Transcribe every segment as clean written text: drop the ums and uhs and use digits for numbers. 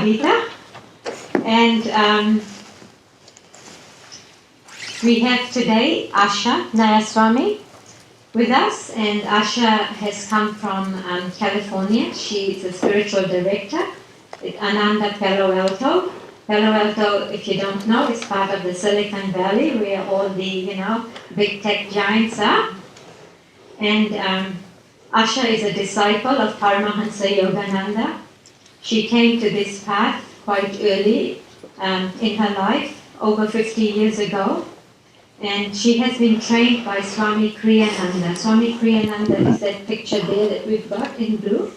Kavita. And we have today Asha Nayaswami with us. And Asha has come from California. She is a spiritual director at Ananda Palo Alto. Palo Alto, if you don't know, is part of the Silicon Valley where all the, big tech giants are. And Asha is a disciple of Paramhansa Yogananda. She came to this path quite early in her life, over 50 years ago. And she has been trained by Swami Kriyananda. Swami Kriyananda is that picture there that we've got in blue.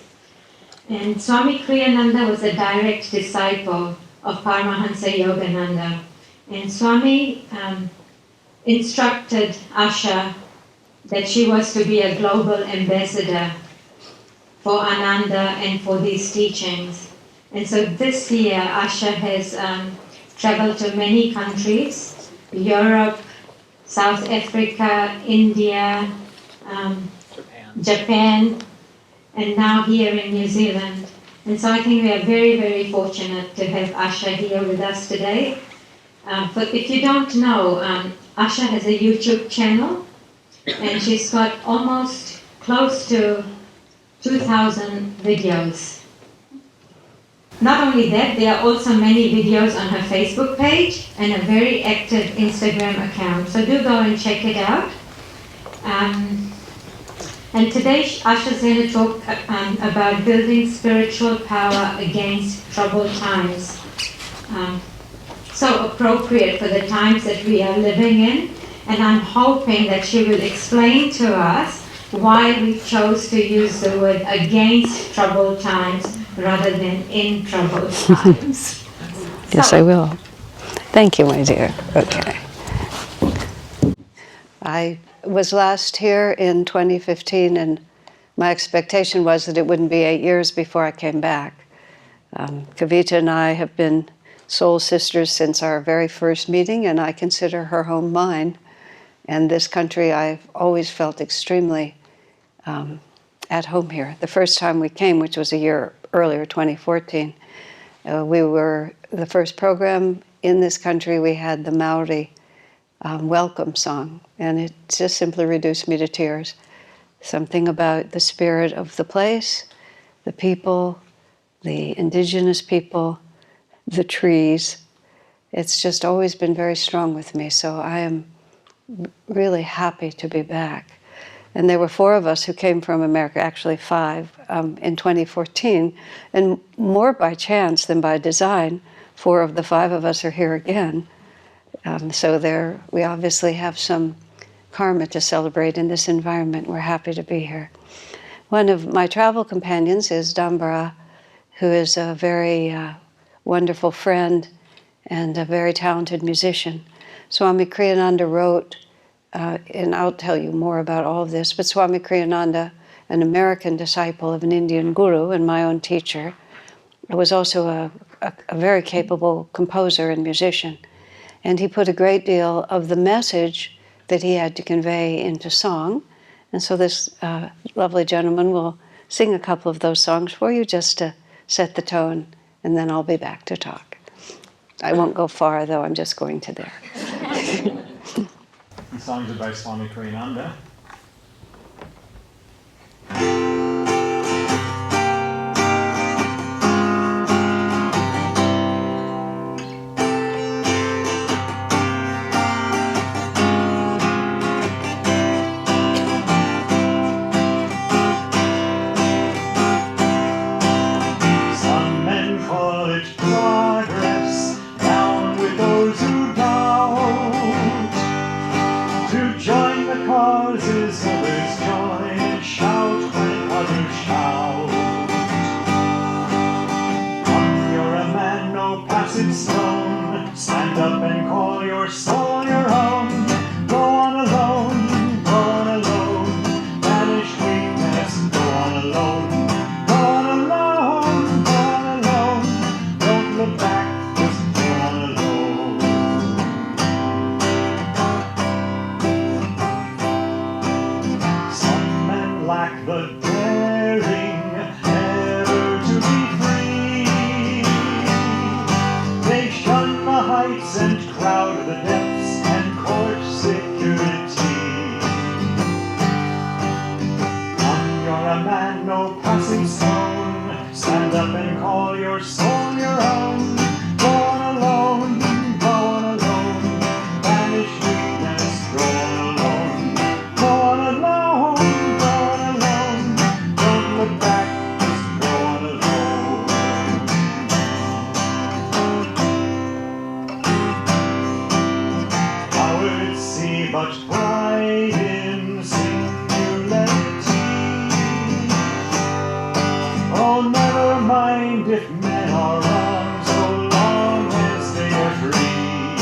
And Swami Kriyananda was a direct disciple of Paramhansa Yogananda. And Swami instructed Asha that she was to be a global ambassador for Ananda and for these teachings. And so this year, Asha has traveled to many countries, Europe, South Africa, India, Japan, and now here in New Zealand. And so I think we are very, very fortunate to have Asha here with us today. But if you don't know, Asha has a YouTube channel, and she's got almost close to 2,000 videos. Not only that, there are also many videos on her Facebook page and a very active Instagram account. So do go and check it out. And today Asha's going to talk about building spiritual power against troubled times. So appropriate for the times that we are living in. And I'm hoping that she will explain to us why we chose to use the word against troubled times rather than in troubled times. Yes, I will. Thank you, my dear. Okay. I was last here in 2015, and my expectation was that it wouldn't be 8 years before I came back. Kavita and I have been soul sisters since our very first meeting, and I consider her home mine. And this country, I've always felt extremely at home here. The first time we came, which was a year earlier, 2014, we were the first program in this country. We had the Maori welcome song, and it just simply reduced me to tears. Something about the spirit of the place, the people, the indigenous people, the trees. It's just always been very strong with me, so I am really happy to be back. And there were 4 of us who came from America, actually 5, in 2014. And more by chance than by design, 4 of the 5 of us are here again. So we obviously have some karma to celebrate in this environment. We're happy to be here. One of my travel companions is Dambara, who is a very wonderful friend and a very talented musician. Swami Kriyananda wrote, and I'll tell you more about all of this, but Swami Kriyananda, an American disciple of an Indian guru and my own teacher, was also a very capable composer and musician. And he put a great deal of the message that he had to convey into song. And so this lovely gentleman will sing a couple of those songs for you just to set the tone, and then I'll be back to talk. I won't go far, though. I'm just going to there. The songs are by Swami Kriyananda. Some men call it progress, down with those who doubt. To join the causes others join and shout when others shout. Come, you're a man, no passive stone. Stand up and call your soul your own. Go on alone, go on alone. Banish weakness, go on alone. Go on alone, go on alone. Don't look back, just go on alone. Some men lack the daring ever to be free. heights and crowd the depths and court security. Come, you're a man, no passing stone. Stand up and call your soul your own. Go on alone, go on alone. Banish weakness, go on alone. Go on alone, go on alone. Don't look back, just go on alone. Cowards see but pride in singularity. Oh, never mind if men are wrong, so long as they are free.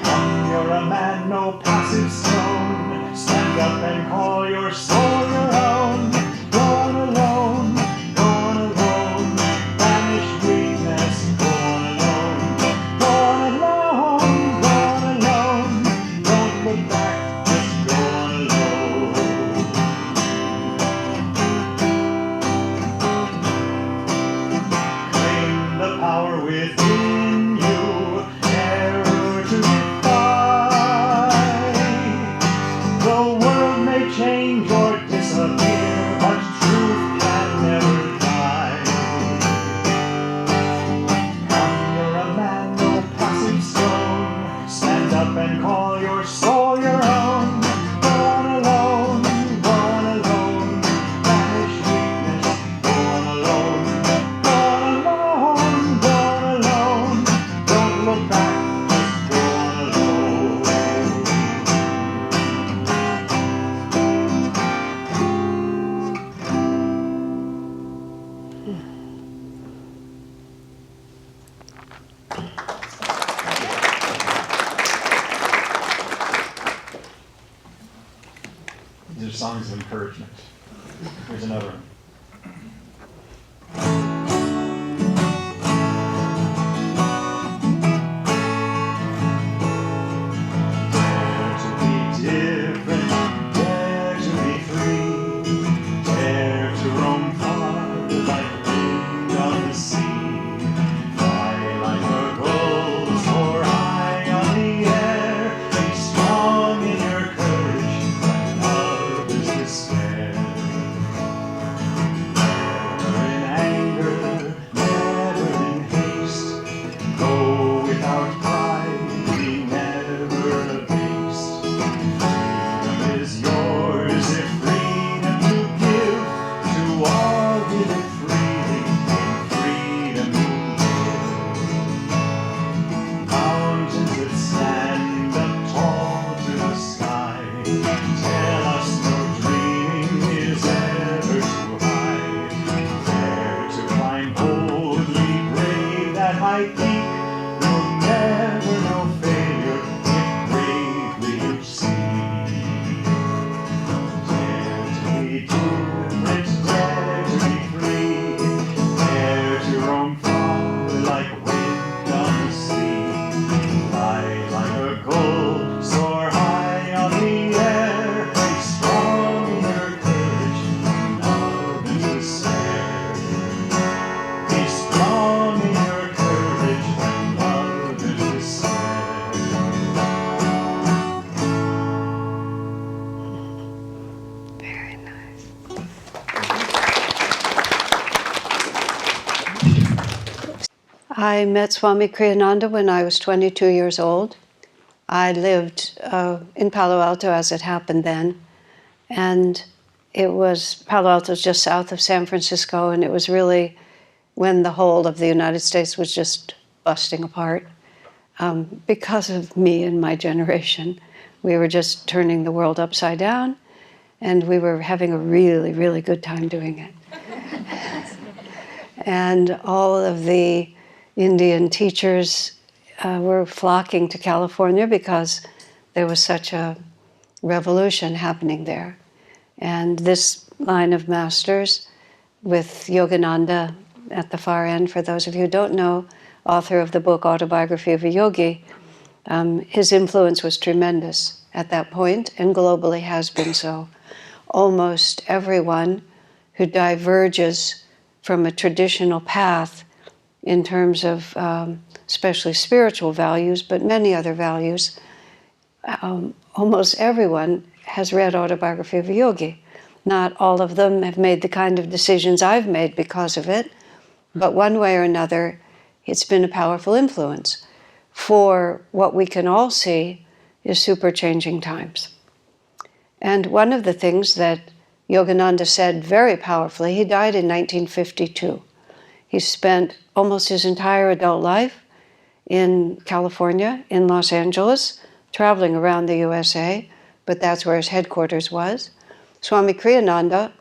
Come, you're a man, no passive stone. Stand up and call your soul your own. Go on alone, go on alone. Banish weakness, go on alone. Go on alone, go on alone. Don't look back, just go on alone. Claim the power within you, terror to defy. The world may change or disappear, but truth can never die. Come, you're a man, no passing stone. Stand up and call your soul your own. Go on alone, go on alone. Banish weakness, go on alone. Go on alone, go on alone. Don't look back, just go on alone. These are songs of encouragement. Here's another one. Dare to be different, dare to be free, dare to roam far like wind on the sea, fly like a gull, soar high on the air, be strong in your courage when others despair. Never in anger, never in haste, go without pride, be never abased. Freedom is yours if freedom you give, to all give it freely, in freedom you live. Mountains that stand up tall to the sky, tell us no dreaming is ever too high. Dare to climb boldly, brave that high peak, you'll never know failure if bravely you seek. Dare to be different, dare to be free, dare to roam far like wind on the sea, fly like a gull, soar high on the air, be strong in your courage when others despair. Be strong in your courage when others despair. Very nice. I met Swami Kriyananda when I was 22 years old. I lived in Palo Alto as it happened then, and Palo Alto was just south of San Francisco, and it was really when the whole of the United States was just busting apart because of me and my generation. We were just turning the world upside down, and we were having a really, really good time doing it. And all of the Indian teachers were flocking to California because there was such a revolution happening there. And this line of masters with Yogananda at the far end, for those of you who don't know, author of the book Autobiography of a Yogi, his influence was tremendous at that point and globally has been so. Almost everyone who diverges from a traditional path in terms of especially spiritual values, but many other values. Almost everyone has read Autobiography of a Yogi. Not all of them have made the kind of decisions I've made because of it, but one way or another, it's been a powerful influence for what we can all see is super changing times. And one of the things that Yogananda said very powerfully, he died in 1952. He spent almost his entire adult life in California, in Los Angeles, traveling around the USA, but that's where his headquarters was. Swami Kriyananda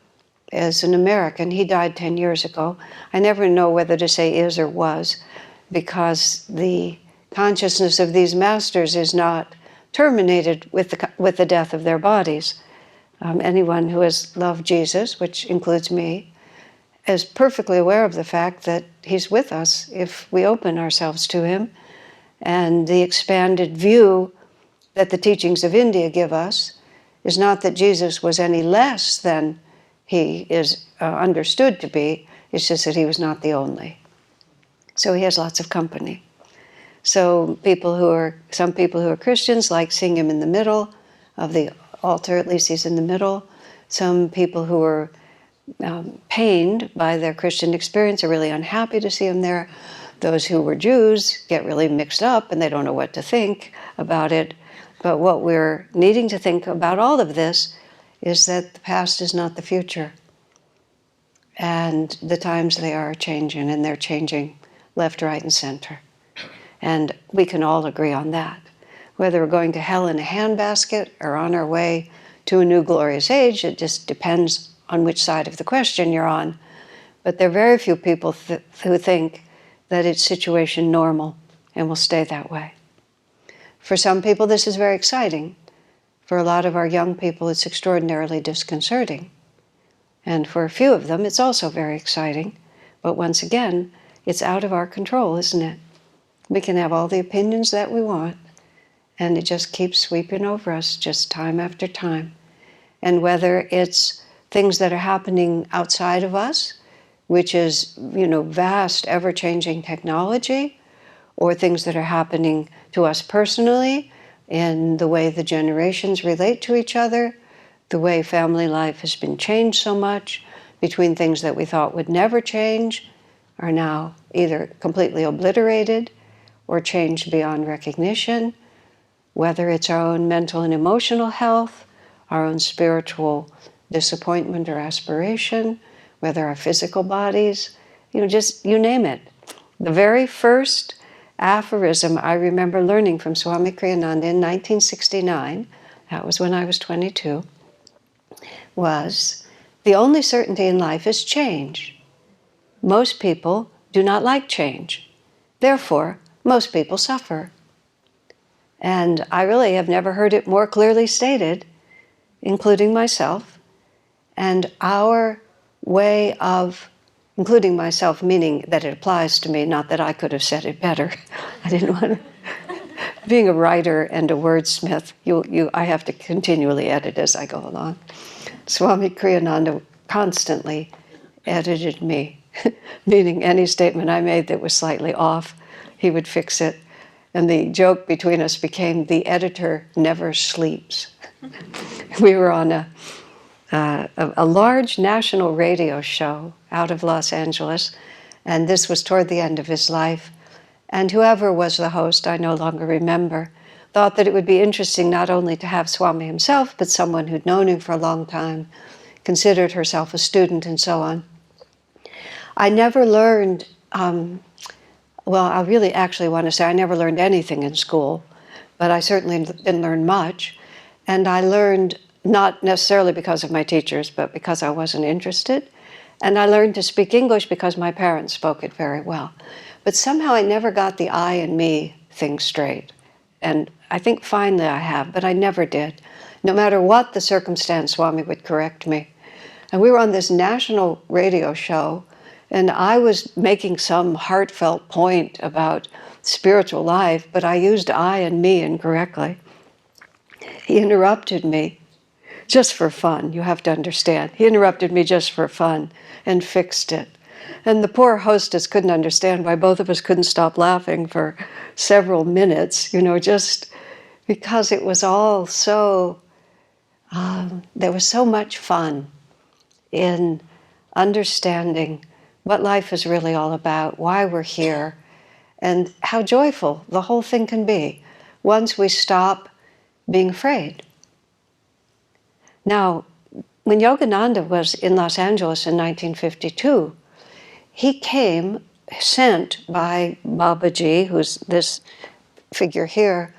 is an American. He died 10 years ago. I never know whether to say is or was, because the consciousness of these masters is not terminated with the death of their bodies. Anyone who has loved Jesus, which includes me, is perfectly aware of the fact that he's with us if we open ourselves to him. And the expanded view that the teachings of India give us is not that Jesus was any less than he is understood to be, it's just that he was not the only. So he has lots of company. So some people who are Christians like seeing him in the middle of the altar, at least he's in the middle. Some people who are pained by their Christian experience are really unhappy to see him there. Those who were Jews get really mixed up and they don't know what to think about it. But what we're needing to think about all of this is that the past is not the future. And the times they are changing, and they're changing left, right, and center. And we can all agree on that. Whether we're going to hell in a handbasket or on our way to a new glorious age, it just depends on which side of the question you're on. But there are very few people who think that it's situation normal and will stay that way. For some people, this is very exciting. For a lot of our young people, it's extraordinarily disconcerting. And for a few of them, it's also very exciting. But once again, it's out of our control, isn't it? We can have all the opinions that we want, and it just keeps sweeping over us just time after time. And whether it's things that are happening outside of us, which is, vast, ever-changing technology, or things that are happening to us personally in the way the generations relate to each other, the way family life has been changed so much, between things that we thought would never change are now either completely obliterated or changed beyond recognition, whether it's our own mental and emotional health, our own spiritual disappointment or aspiration, whether our physical bodies, just you name it. The very first aphorism I remember learning from Swami Kriyananda in 1969, that was when I was 22, was, the only certainty in life is change. Most people do not like change. Therefore, most people suffer. And I really have never heard it more clearly stated, including myself. And our way of, including myself, meaning that it applies to me, not that I could have said it better. I didn't want to. Being a writer and a wordsmith, I have to continually edit as I go along. Swami Kriyananda constantly edited me, meaning any statement I made that was slightly off, he would fix it. And the joke between us became, the editor never sleeps. We were on a large national radio show out of Los Angeles, and this was toward the end of his life. And whoever was the host, I no longer remember, thought that it would be interesting not only to have Swami himself, but someone who'd known him for a long time, considered herself a student, and so on. I never learned, I really actually want to say I never learned anything in school, but I certainly didn't learn much. And I learned not necessarily because of my teachers, but because I wasn't interested. And I learned to speak English because my parents spoke it very well. But somehow I never got the I and me thing straight. And I think finally I have, but I never did. No matter what the circumstance, Swami would correct me. And we were on this national radio show, and I was making some heartfelt point about spiritual life, but I used I and me incorrectly. He interrupted me just for fun, you have to understand. He interrupted me just for fun and fixed it. And the poor hostess couldn't understand why both of us couldn't stop laughing for several minutes, just because it was all so, there was so much fun in understanding what life is really all about, why we're here, and how joyful the whole thing can be once we stop being afraid. Now, when Yogananda was in Los Angeles in 1952, he came sent by Babaji, who's this figure here.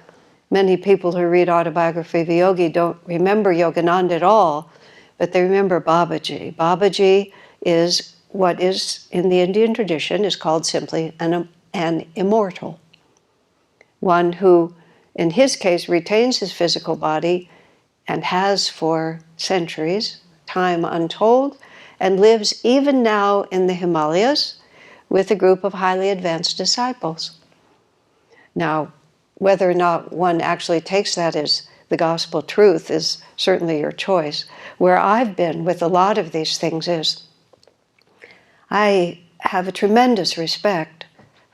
Many people who read Autobiography of a Yogi don't remember Yogananda at all, but they remember Babaji. Babaji is what is in the Indian tradition is called simply an immortal. One who, in his case, retains his physical body and has for centuries, time untold, and lives even now in the Himalayas with a group of highly advanced disciples. Now, whether or not one actually takes that as the gospel truth is certainly your choice. Where I've been with a lot of these things is I have a tremendous respect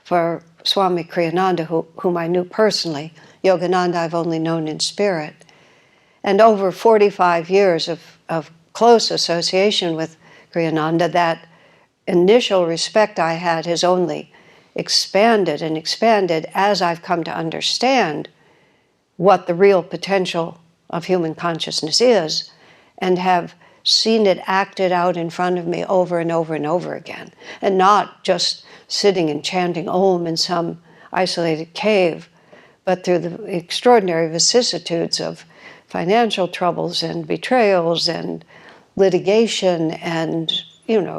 for Swami Kriyananda, whom I knew personally. Yogananda I've only known in spirit. And over 45 years of close association with Kriyananda, that initial respect I had has only expanded and expanded as I've come to understand what the real potential of human consciousness is, and have seen it acted out in front of me over and over and over again, and not just sitting and chanting Om in some isolated cave, but through the extraordinary vicissitudes of financial troubles and betrayals and litigation and,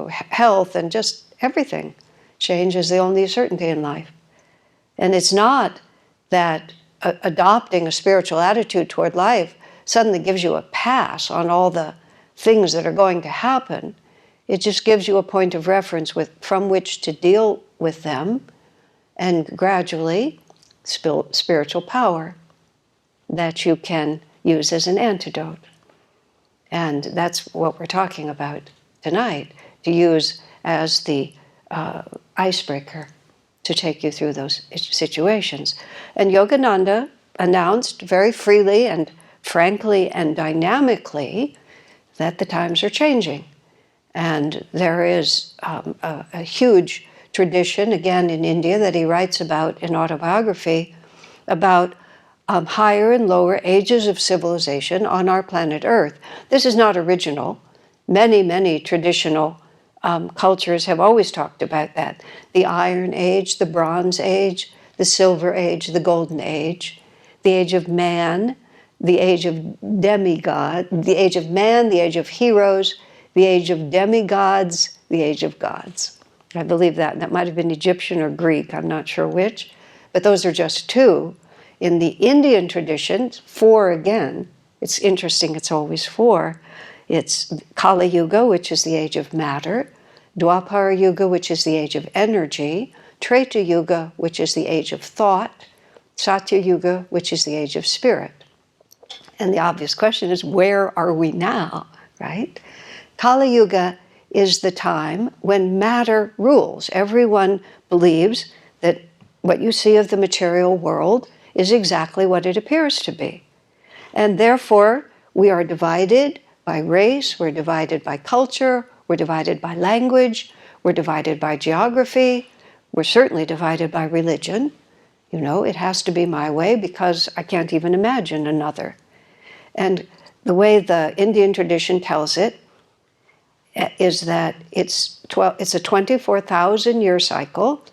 health and just everything. Change is the only certainty in life. And it's not that adopting a spiritual attitude toward life suddenly gives you a pass on all the things that are going to happen. It just gives you a point of reference from which to deal with them, and gradually spiritual power that you can use as an antidote. And that's what we're talking about tonight, to use as the icebreaker to take you through those situations. And Yogananda announced very freely and frankly and dynamically that the times are changing. And there is a huge tradition, again in India, that he writes about in autobiography, about higher and lower ages of civilization on our planet Earth. This is not original. Many, many traditional cultures have always talked about that. The Iron Age, the Bronze Age, the Silver Age, the Golden Age, the Age of Man, the Age of Demigod, the Age of Man, the Age of Heroes, the Age of Demigods, the Age of Gods. I believe that. That might have been Egyptian or Greek, I'm not sure which, but those are just two. In the Indian tradition, four again. It's interesting, it's always four. It's Kali Yuga, which is the age of matter, Dwapara Yuga, which is the age of energy, Treta Yuga, which is the age of thought, Satya Yuga, which is the age of spirit. And the obvious question is, where are we now, right? Kali Yuga is the time when matter rules. Everyone believes that what you see of the material world is exactly what it appears to be. And therefore, we are divided by race, we're divided by culture, we're divided by language, we're divided by geography, we're certainly divided by religion. It has to be my way because I can't even imagine another. And the way the Indian tradition tells it is that it's a 24,000-year cycle.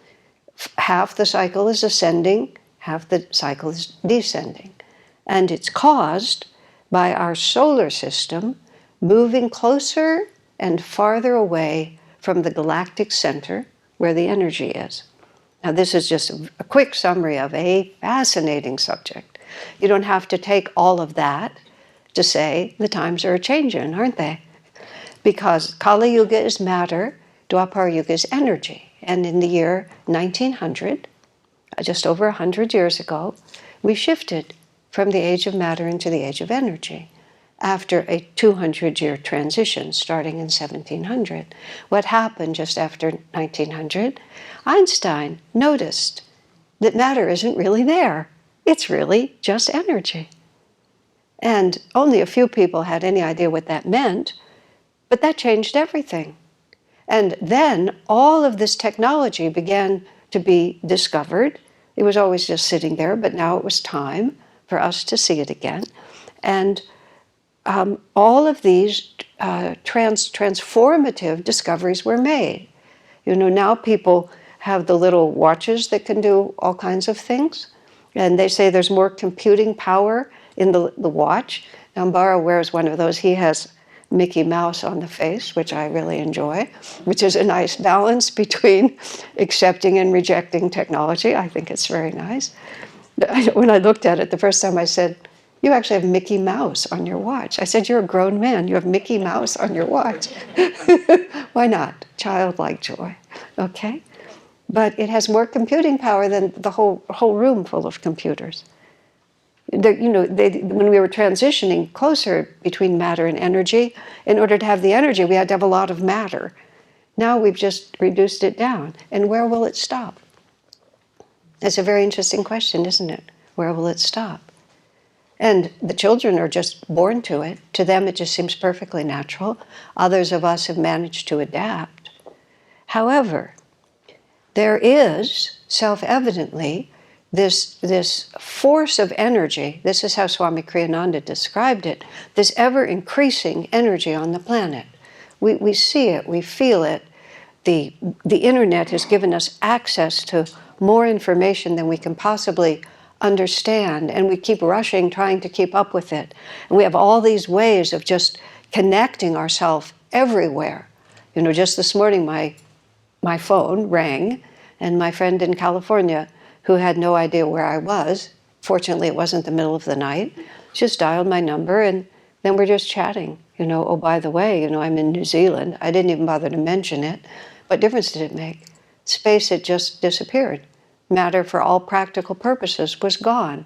Half the cycle is ascending, half the cycle is descending. And it's caused by our solar system moving closer and farther away from the galactic center where the energy is. Now, this is just a quick summary of a fascinating subject. You don't have to take all of that to say the times are changing, aren't they? Because Kali Yuga is matter, Dwapara Yuga is energy. And in the year 1900, just over 100 years ago, we shifted from the age of matter into the age of energy. after a 200-year transition starting in 1700. What happened just after 1900? Einstein noticed that matter isn't really there. It's really just energy. And only a few people had any idea what that meant, but that changed everything. And then all of this technology began to be discovered. It was always just sitting there, but now it was time for us to see it again. And all of these transformative discoveries were made. You know, now people have the little watches that can do all kinds of things. And they say there's more computing power in the watch. Nambara wears one of those. He has Mickey Mouse on the face, which I really enjoy, which is a nice balance between accepting and rejecting technology. I think it's very nice. When I looked at it the first time, I said, "You actually have Mickey Mouse on your watch." I said, "You're a grown man. You have Mickey Mouse on your watch." Why not? Childlike joy. Okay? But it has more computing power than the whole room full of computers. When we were transitioning closer between matter and energy, in order to have the energy, we had to have a lot of matter. Now we've just reduced it down. And where will it stop? That's a very interesting question, isn't it? Where will it stop? And the children are just born to it. To them, it just seems perfectly natural. Others of us have managed to adapt. However, there is, self-evidently, this force of energy. This is how Swami Kriyananda described it, this ever-increasing energy on the planet. We see it, we feel it. The internet has given us access to more information than we can possibly understand, and we keep rushing, trying to keep up with it. And we have all these ways of just connecting ourselves everywhere. You know, just this morning my phone rang, and my friend in California, who had no idea where I was, fortunately it wasn't the middle of the night, just dialed my number, and then we're just chatting. You know, oh, by the way, I'm in New Zealand. I didn't even bother to mention it. What difference did it make? Space had just disappeared. Matter, for all practical purposes, was gone.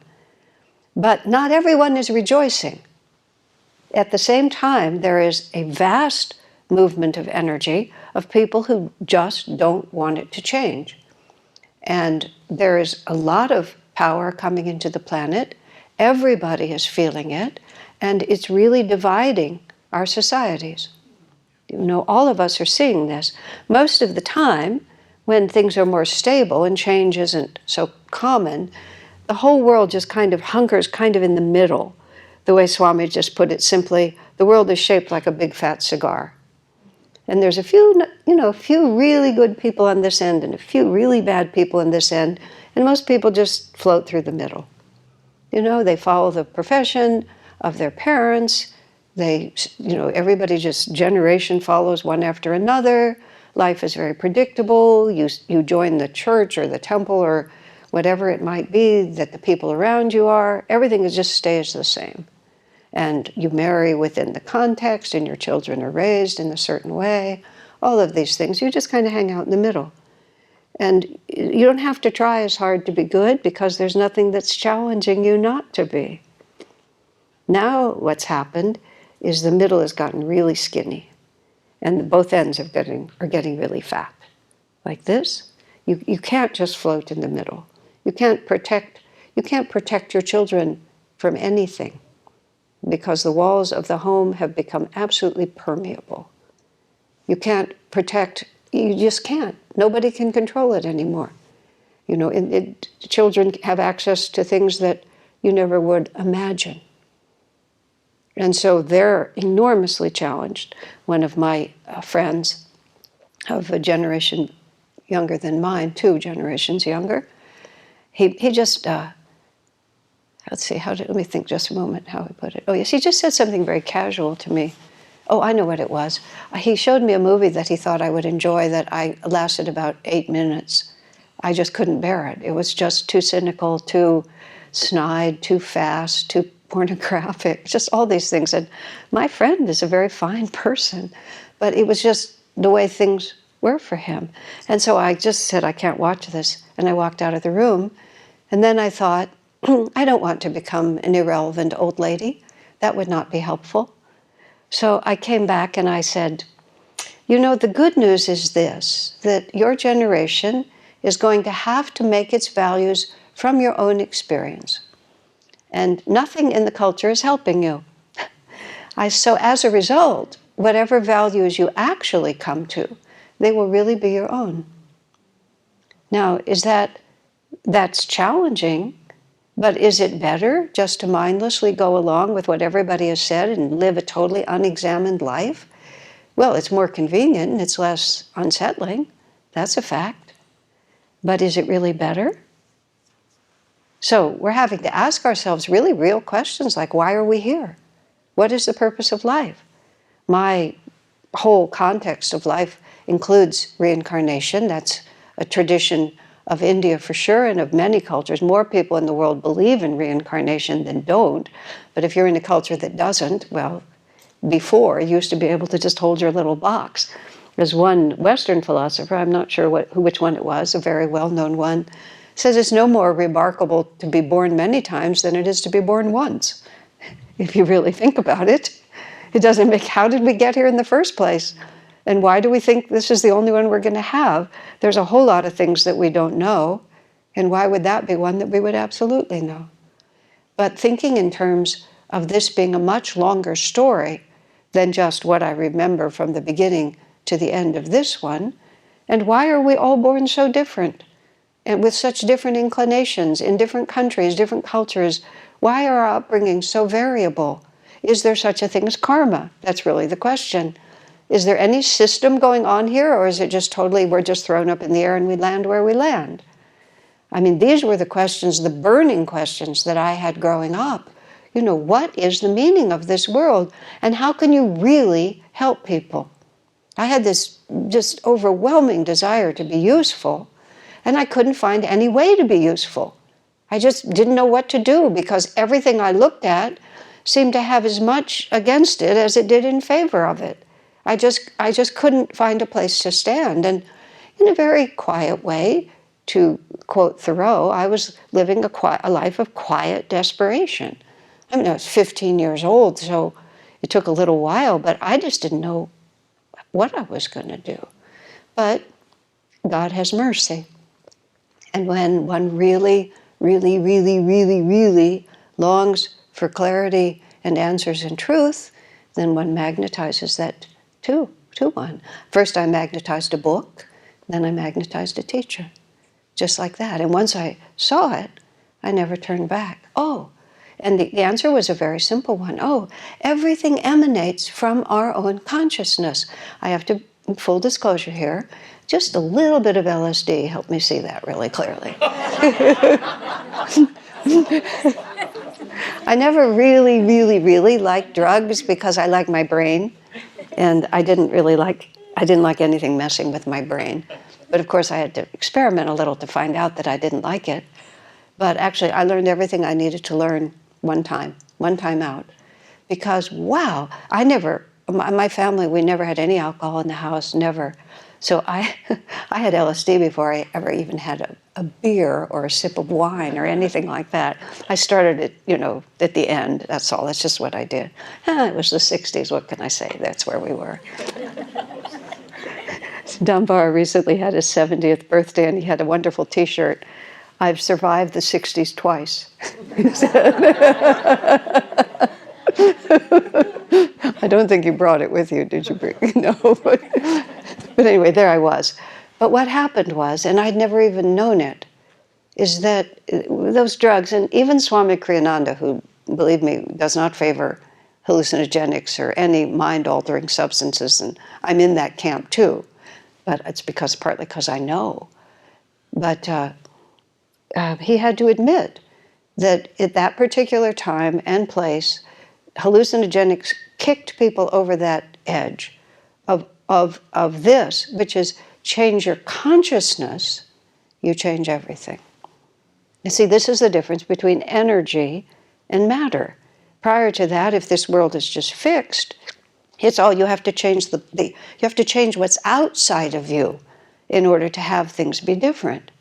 But not everyone is rejoicing. At the same time, there is a vast movement of energy of people who just don't want it to change. And there is a lot of power coming into the planet. Everybody is feeling it, and it's really dividing our societies. All of us are seeing this. Most of the time, when things are more stable and change isn't so common, the whole world just kind of hunkers kind of in the middle. The way Swami just put it simply, the world is shaped like a big fat cigar. And there's a few really good people on this end and a few really bad people on this end, and most people just float through the middle. They follow the profession of their parents. Everybody just generation follows one after another. Life is very predictable. You join the church or the temple or whatever it might be that the people around you are. Everything just stays the same. And you marry within the context, and your children are raised in a certain way. All of these things, you just kind of hang out in the middle. And you don't have to try as hard to be good, because there's nothing that's challenging you not to be. Now what's happened is the middle has gotten really skinny, and both ends are getting really fat. Like this. You can't just float in the middle. You can't protect your children from anything, because the walls of the home have become absolutely permeable. You can't protect, you just can't. Nobody can control it anymore. Children have access to things that you never would imagine. And so they're enormously challenged. One of my friends of a generation younger than mine, 2 generations younger, he just, let me think just a moment how he put it. Oh yes, he just said something very casual to me. Oh, I know what it was. He showed me a movie that he thought I would enjoy that lasted about 8 minutes. I just couldn't bear it. It was just too cynical, too snide, too fast, too pornographic, just all these things. And my friend is a very fine person, but it was just the way things were for him. And so I just said, I can't watch this. And I walked out of the room. And then I thought, I don't want to become an irrelevant old lady. That would not be helpful. So I came back and I said, you know, the good news is this, that your generation is going to have to make its values from your own experience. And nothing in the culture is helping you. So as a result, whatever values you actually come to, they will really be your own. Now, that's challenging, but is it better just to mindlessly go along with what everybody has said and live a totally unexamined life? Well, it's more convenient and it's less unsettling. That's a fact. But is it really better? So we're having to ask ourselves really real questions like, why are we here? What is the purpose of life? My whole context of life includes reincarnation. That's a tradition of India for sure, and of many cultures. More people in the world believe in reincarnation than don't. But if you're in a culture that doesn't, well, before, you used to be able to just hold your little box. There's one Western philosopher, I'm not sure which one it was, a very well-known one, says it's no more remarkable to be born many times than it is to be born once. If you really think about it, it doesn't make, how did we get here in the first place? And why do we think this is the only one we're going to have? There's a whole lot of things that we don't know, and why would that be one that we would absolutely know? But thinking in terms of this being a much longer story than just what I remember from the beginning to the end of this one, and why are we all born so different? And with such different inclinations in different countries, different cultures, why are our upbringing so variable? Is there such a thing as karma? That's really the question. Is there any system going on here, or is it just totally, we're just thrown up in the air and we land where we land? I mean, these were the questions, the burning questions that I had growing up. You know, what is the meaning of this world? And how can you really help people? I had this just overwhelming desire to be useful, and I couldn't find any way to be useful. I just didn't know what to do, because everything I looked at seemed to have as much against it as it did in favor of it. I just couldn't find a place to stand. And in a very quiet way, to quote Thoreau, I was living a life of quiet desperation. I mean, I was 15 years old, so it took a little while, but I just didn't know what I was going to do. But God has mercy. And when one really, really, really, really, really longs for clarity and answers in truth, then one magnetizes that to one. First I magnetized a book, then I magnetized a teacher. Just like that. And once I saw it, I never turned back. Oh, and the answer was a very simple one. Oh, everything emanates from our own consciousness. I have to, full disclosure here, just a little bit of LSD helped me see that really clearly. I never really, really, really liked drugs because I like my brain, and I didn't like anything messing with my brain. But of course I had to experiment a little to find out that I didn't like it. But actually I learned everything I needed to learn one time out. Because wow, my family, we never had any alcohol in the house, never. So I had LSD before I ever even had a beer or a sip of wine or anything like that. I started it, at the end, that's all, that's just what I did. It was the 60s, what can I say, that's where we were. Dunbar recently had his 70th birthday and he had a wonderful t-shirt. I've survived the 60s twice. I don't think you brought it with you, did you? No. But anyway, there I was. But what happened was, and I'd never even known it, is that those drugs, and even Swami Kriyananda, who, believe me, does not favor hallucinogenics or any mind-altering substances, and I'm in that camp too. But it's partly because I know. But he had to admit that at that particular time and place, hallucinogenics kicked people over that edge of this, which is change your consciousness, you change everything. You see, this is the difference between energy and matter. Prior to that, if this world is just fixed, it's all you have to change you have to change what's outside of you in order to have things be different.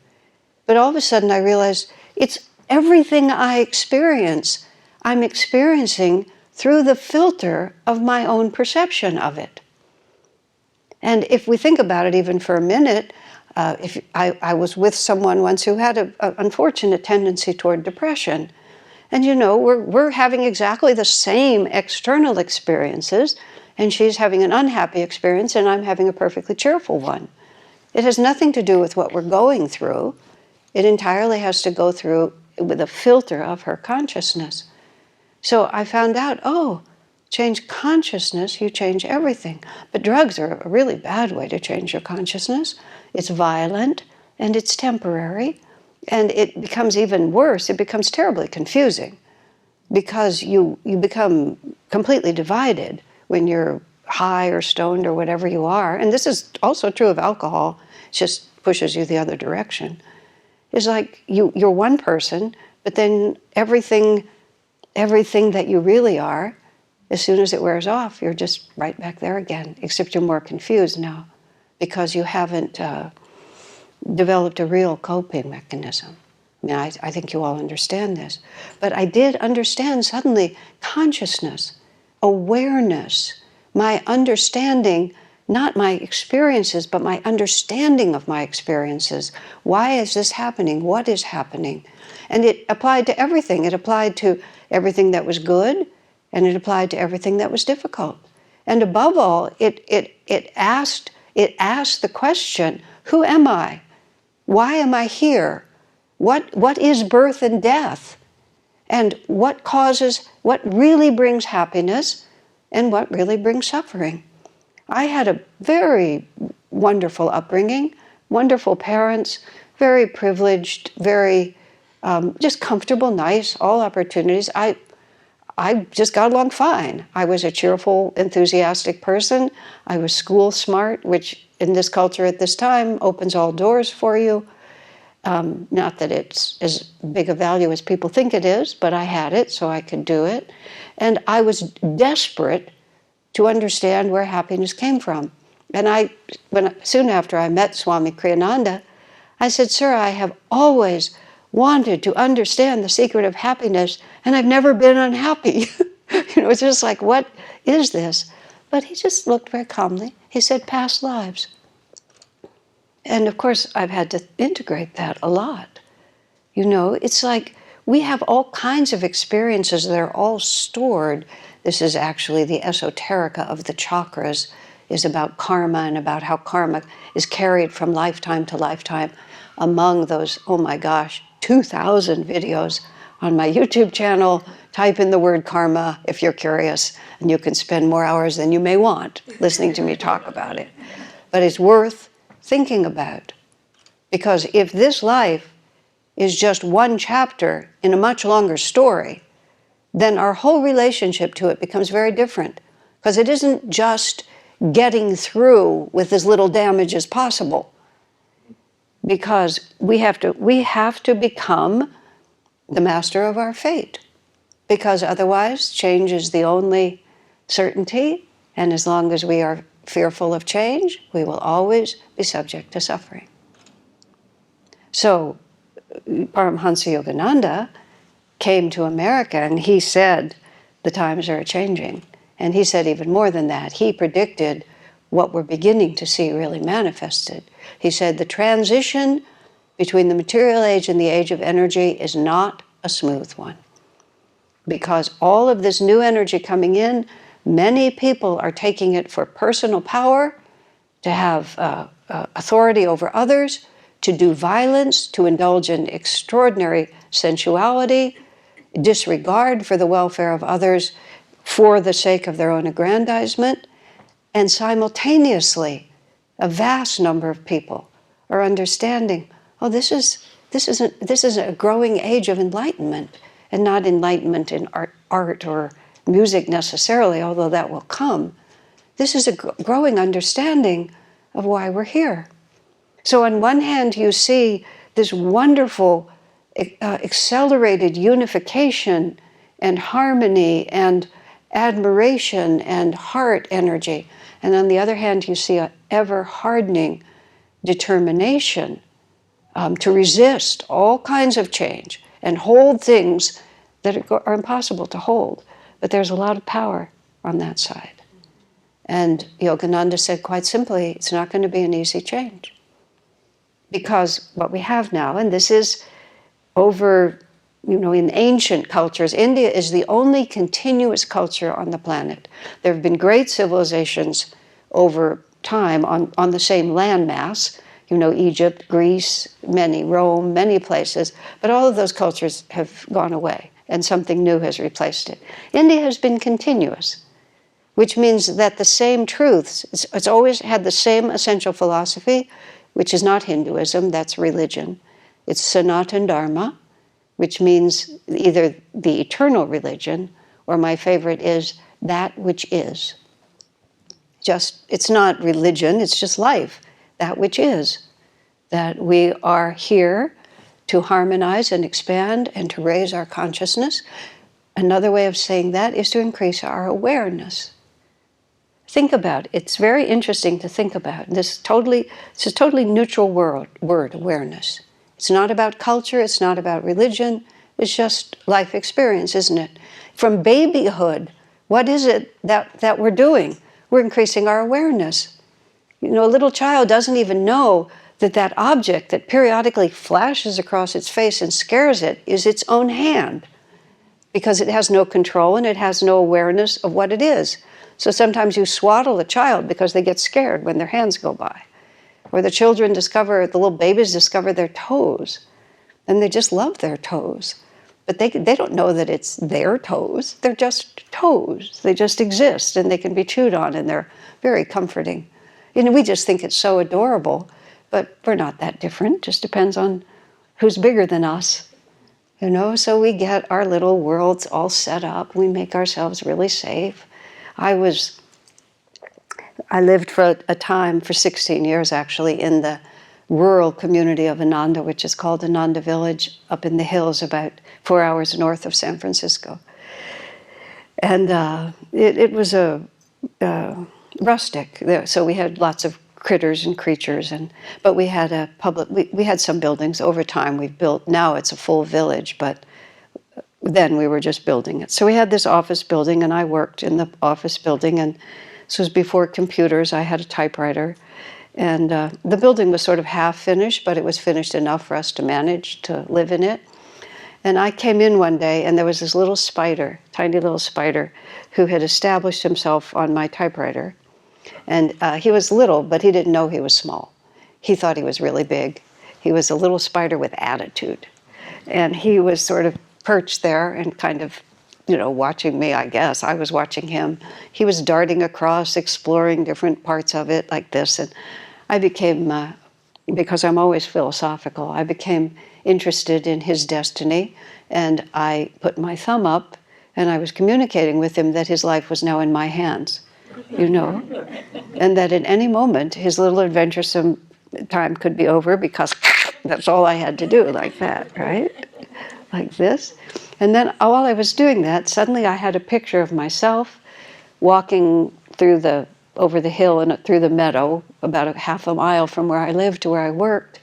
But all of a sudden I realized it's everything I experience, I'm experiencing through the filter of my own perception of it. And if we think about it even for a minute, if I was with someone once who had an unfortunate tendency toward depression. And we're having exactly the same external experiences, and she's having an unhappy experience, and I'm having a perfectly cheerful one. It has nothing to do with what we're going through. It entirely has to go through with a filter of her consciousness. So I found out, change consciousness, you change everything. But drugs are a really bad way to change your consciousness. It's violent, and it's temporary, and it becomes even worse. It becomes terribly confusing because you become completely divided when you're high or stoned or whatever you are. And this is also true of alcohol. It just pushes you the other direction. It's like you're one person, but then everything that you really are, as soon as it wears off, you're just right back there again, except you're more confused now because you haven't developed a real coping mechanism. I mean, I think you all understand this. But I did understand suddenly consciousness, awareness, my understanding, not my experiences, but my understanding of my experiences. Why is this happening? What is happening? And it applied to everything. It applied to everything that was good, and it applied to everything that was difficult. And above all, it asked the question, who am I? Why am I here? What is birth and death? And what really brings happiness, and what really brings suffering? I had a very wonderful upbringing, wonderful parents, very privileged, very just comfortable, nice, all opportunities. I just got along fine. I was a cheerful, enthusiastic person. I was school smart, which in this culture at this time opens all doors for you. Not that it's as big a value as people think it is, but I had it, so I could do it. And I was desperate to understand where happiness came from. And soon after I met Swami Kriyananda, I said, "Sir, I have always wanted to understand the secret of happiness, and I've never been unhappy." It's just like, what is this? But he just looked very calmly. He said, "Past lives." And of course, I've had to integrate that a lot. It's like we have all kinds of experiences that are all stored. This is actually the esoterica of the chakras, is about karma and about how karma is carried from lifetime to lifetime. Among those, 2,000 videos on my YouTube channel, type in the word karma if you're curious, and you can spend more hours than you may want listening to me talk about it. But it's worth thinking about, because if this life is just one chapter in a much longer story, then our whole relationship to it becomes very different, because it isn't just getting through with as little damage as possible, because we have to become the master of our fate, because otherwise change is the only certainty, and as long as we are fearful of change, we will always be subject to suffering. So Paramhansa Yogananda came to America, and he said, the times are changing. And he said even more than that. He predicted what we're beginning to see really manifested. He said the transition between the material age and the age of energy is not a smooth one, because all of this new energy coming in, many people are taking it for personal power, to have authority over others, to do violence, to indulge in extraordinary sensuality, disregard for the welfare of others for the sake of their own aggrandizement. And simultaneously, a vast number of people are understanding, this is a growing age of enlightenment, and not enlightenment in art or music necessarily, although that will come. This is a growing understanding of why we're here. So on one hand, you see this wonderful accelerated unification and harmony and admiration and heart energy. And on the other hand, you see an ever-hardening determination to resist all kinds of change and hold things that are impossible to hold. But there's a lot of power on that side. And Yogananda said quite simply, it's not going to be an easy change. Because what we have now, and this is over, in ancient cultures, India is the only continuous culture on the planet. There have been great civilizations over time on the same landmass, Egypt, Greece, Rome, many places, but all of those cultures have gone away and something new has replaced it. India has been continuous, which means that the same truths, it's always had the same essential philosophy, which is not Hinduism, that's religion. It's Sanatan Dharma, which means either the eternal religion, or my favorite is that which is. It's not religion, it's just life, that which is. That we are here to harmonize and expand and to raise our consciousness. Another way of saying that is to increase our awareness. Think about it. It's very interesting to think about. It's a totally neutral word, awareness. It's not about culture, it's not about religion, it's just life experience, isn't it? From babyhood, what is it that we're doing? We're increasing our awareness. A little child doesn't even know that object that periodically flashes across its face and scares it is its own hand, because it has no control and it has no awareness of what it is. So sometimes you swaddle a child because they get scared when their hands go by. Or the little babies discover their toes, and they just love their toes. But they don't know that it's their toes, they're just toes. They just exist, and they can be chewed on, and they're very comforting. We just think it's so adorable, but we're not that different, just depends on who's bigger than us. So we get our little worlds all set up, we make ourselves really safe. I lived for a time, for 16 years actually, in the rural community of Ananda, which is called Ananda Village, up in the hills about 4 hours north of San Francisco. And it was a rustic, so we had lots of critters and creatures, but we had we had some buildings. Over time we've built, now it's a full village, but then we were just building it. So we had this office building, and I worked in the office building, and this was before computers. I had a typewriter, and the building was sort of half finished, but it was finished enough for us to manage to live in it. And I came in one day, and there was this little spider, tiny little spider, who had established himself on my typewriter. And he was little, but he didn't know he was small. He thought he was really big. He was a little spider with attitude. And he was sort of perched there and kind of, watching me, I guess. I was watching him. He was darting across, exploring different parts of it like this. And I became, because I'm always philosophical, I became interested in his destiny. And I put my thumb up, and I was communicating with him that his life was now in my hands, and that at any moment his little adventuresome time could be over, because that's all I had to do, like that, right? Like this. And then while I was doing that, suddenly I had a picture of myself walking over the hill and through the meadow, about a half a mile from where I lived to where I worked.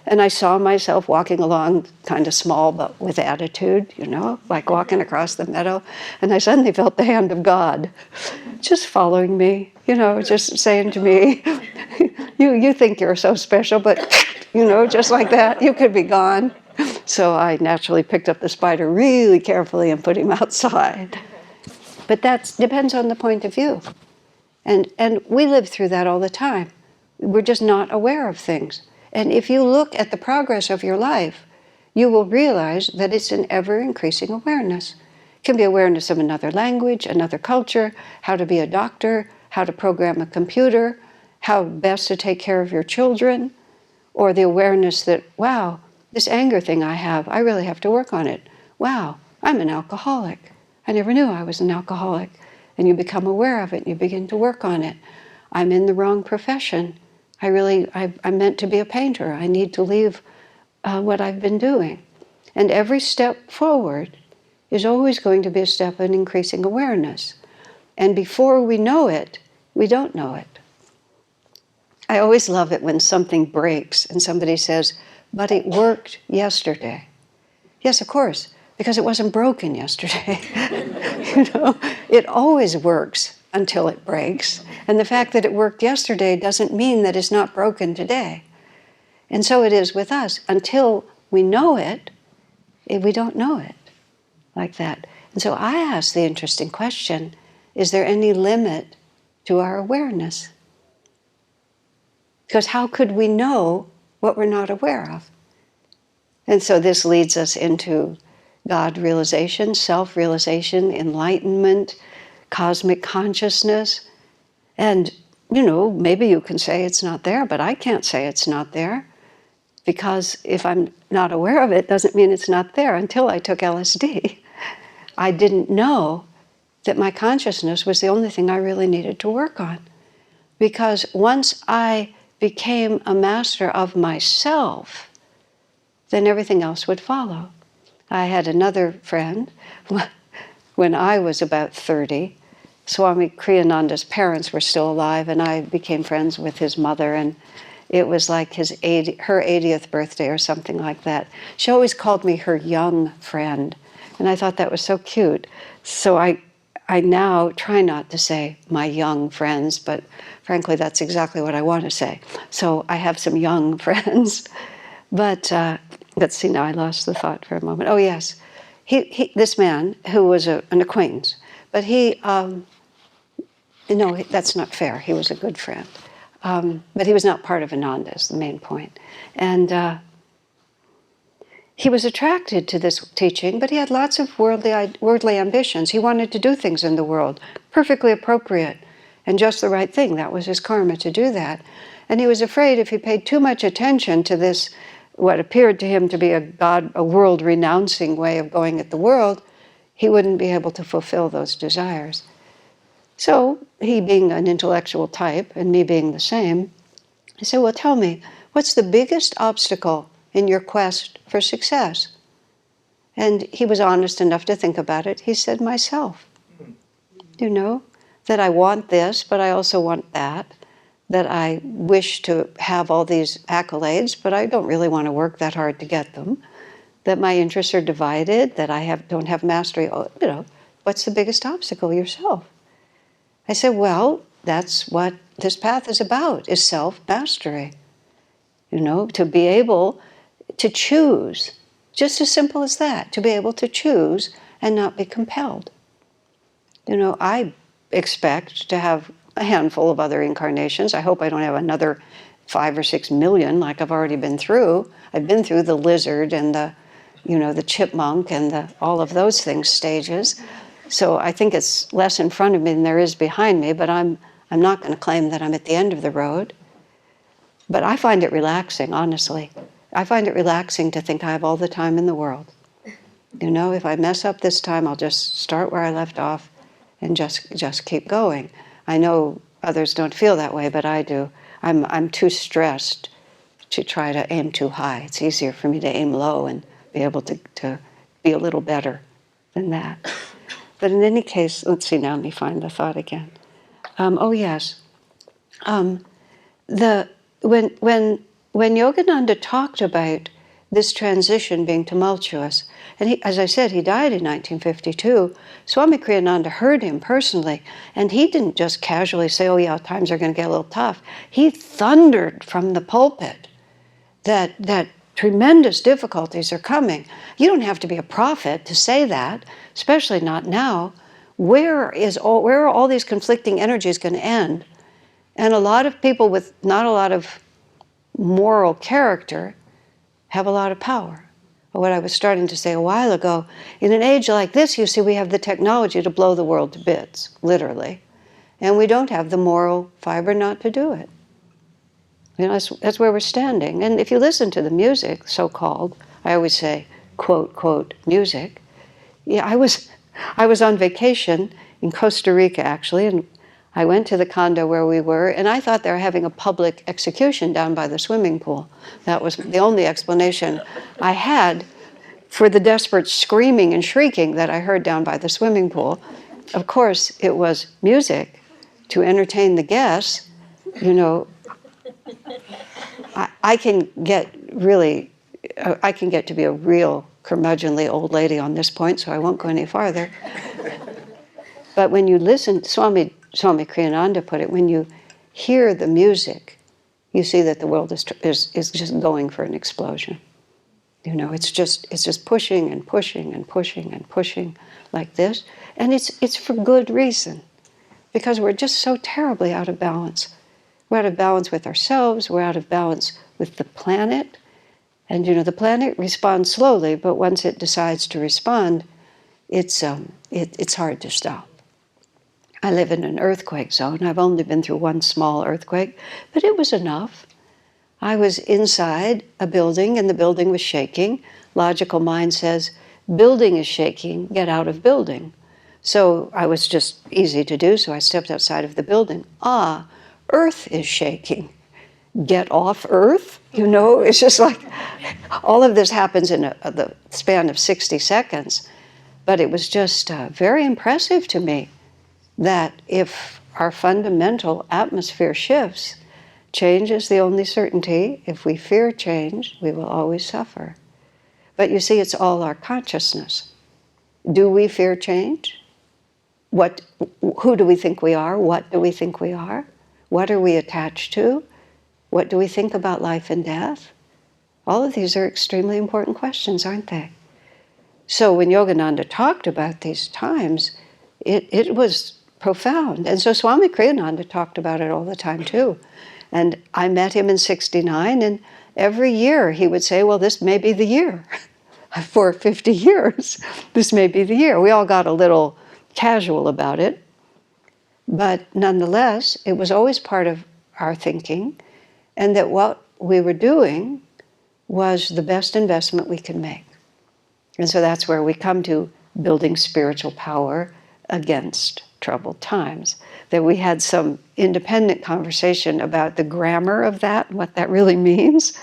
And I saw myself walking along, kind of small, but with attitude, like walking across the meadow. And I suddenly felt the hand of God just following me, just saying to me, you think you're so special, but, just like that, you could be gone. So I naturally picked up the spider really carefully and put him outside. But that depends on the point of view. And we live through that all the time. We're just not aware of things. And if you look at the progress of your life, you will realize that it's an ever-increasing awareness. It can be awareness of another language, another culture, how to be a doctor, how to program a computer, how best to take care of your children, or the awareness that, wow, this anger thing I have, I really have to work on it. Wow, I'm an alcoholic. I never knew I was an alcoholic. And you become aware of it, and you begin to work on it. I'm in the wrong profession. I'm meant to be a painter. I need to leave what I've been doing. And every step forward is always going to be a step in increasing awareness. And before we know it, we don't know it. I always love it when something breaks and somebody says, but it worked yesterday. Yes, of course. because it wasn't broken yesterday. It always works until it breaks. And the fact that it worked yesterday doesn't mean that it's not broken today. And so it is with us. Until we know it, we don't know it like that. And so I ask the interesting question, is there any limit to our awareness? Because how could we know what we're not aware of? And so this leads us into God realization, self-realization, enlightenment, cosmic consciousness. And, maybe you can say it's not there, but I can't say it's not there. Because if I'm not aware of it, doesn't mean it's not there. Until I took LSD, I didn't know that my consciousness was the only thing I really needed to work on. Because once I became a master of myself, then everything else would follow. I had another friend, when I was about 30, Swami Kriyananda's parents were still alive, and I became friends with his mother, and it was like her 80th birthday or something like that. She always called me her young friend, and I thought that was so cute. So I now try not to say my young friends, but frankly, that's exactly what I want to say. So I have some young friends, but let's see, now I lost the thought for a moment. Oh yes, this man who was an acquaintance, but no, that's not fair. He was a good friend. But he was not part of Ananda, is the main point. And he was attracted to this teaching, but he had lots of worldly ambitions. He wanted to do things in the world, perfectly appropriate, and just the right thing. That was his karma to do that. And he was afraid if he paid too much attention to this, what appeared to him to be a world-renouncing way of going at the world, he wouldn't be able to fulfill those desires. So, he being an intellectual type, and me being the same, I said, well, tell me, what's the biggest obstacle in your quest for success? And he was honest enough to think about it. He said, myself. That I want this, but I also want that I wish to have all these accolades, but I don't really want to work that hard to get them, that my interests are divided, that I don't have mastery. What's the biggest obstacle? Yourself. I said, well, that's what this path is about, is self-mastery. To be able to choose, just as simple as that, to be able to choose and not be compelled. I expect to have a handful of other incarnations. I hope I don't have another 5 or 6 million like I've already been through. I've been through the lizard and the chipmunk and all of those things, stages. So I think it's less in front of me than there is behind me, but I'm not going to claim that I'm at the end of the road. But I find it relaxing, honestly. I find it relaxing to think I have all the time in the world. If I mess up this time, I'll just start where I left off and just keep going. I know others don't feel that way, but I do. I'm too stressed to try to aim too high. It's easier for me to aim low and be able to be a little better than that. But in any case, let's see now, let me find the thought again. Oh yes. When Yogananda talked about this transition being tumultuous, and as I said, he died in 1952, Swami Kriyananda heard him personally, and he didn't just casually say, oh yeah, times are going to get a little tough. He thundered from the pulpit that tremendous difficulties are coming. You don't have to be a prophet to say that, especially not now. Where are all these conflicting energies going to end? And a lot of people with not a lot of moral character have a lot of power. What I was starting to say a while ago, in an age like this, you see, we have the technology to blow the world to bits, literally. And we don't have the moral fiber not to do it. That's where we're standing. And if you listen to the music, so-called, I always say, quote, quote, music. Yeah, I was on vacation in Costa Rica, actually, and I went to the condo where we were, and I thought they were having a public execution down by the swimming pool. That was the only explanation I had for the desperate screaming and shrieking that I heard down by the swimming pool. Of course, it was music to entertain the guests. I can get to be a real curmudgeonly old lady on this point, so I won't go any farther. But when you listen, Swami Kriyananda put it, when you hear the music, you see that the world is just going for an explosion. You know, it's just pushing and pushing and pushing and pushing like this, and it's for good reason, because we're just so terribly out of balance. We're out of balance with ourselves. We're out of balance with the planet, and you know, the planet responds slowly, but once it decides to respond, it's hard to stop. I live in an earthquake zone. I've only been through one small earthquake, but it was enough. I was inside a building, and the building was shaking. Logical mind says, building is shaking, get out of building. So I was just easy to do, so I stepped outside of the building. Earth is shaking. Get off Earth? You know, it's just like, all of this happens in the span of 60 seconds. But it was just very impressive to me that if our fundamental atmosphere shifts, change is the only certainty. If we fear change, we will always suffer. But you see, it's all our consciousness. Do we fear change? Who do we think we are? What do we think we are? What are we attached to? What do we think about life and death? All of these are extremely important questions, aren't they? So when Yogananda talked about these times, it was profound. And so Swami Kriyananda talked about it all the time too. And I met him in '69, and every year he would say, well, this may be the year. For 50 years, this may be the year. We all got a little casual about it, but nonetheless, it was always part of our thinking, and that what we were doing was the best investment we could make. And so that's where we come to building spiritual power against troubled times. That we had some independent conversation about the grammar of that, what that really means,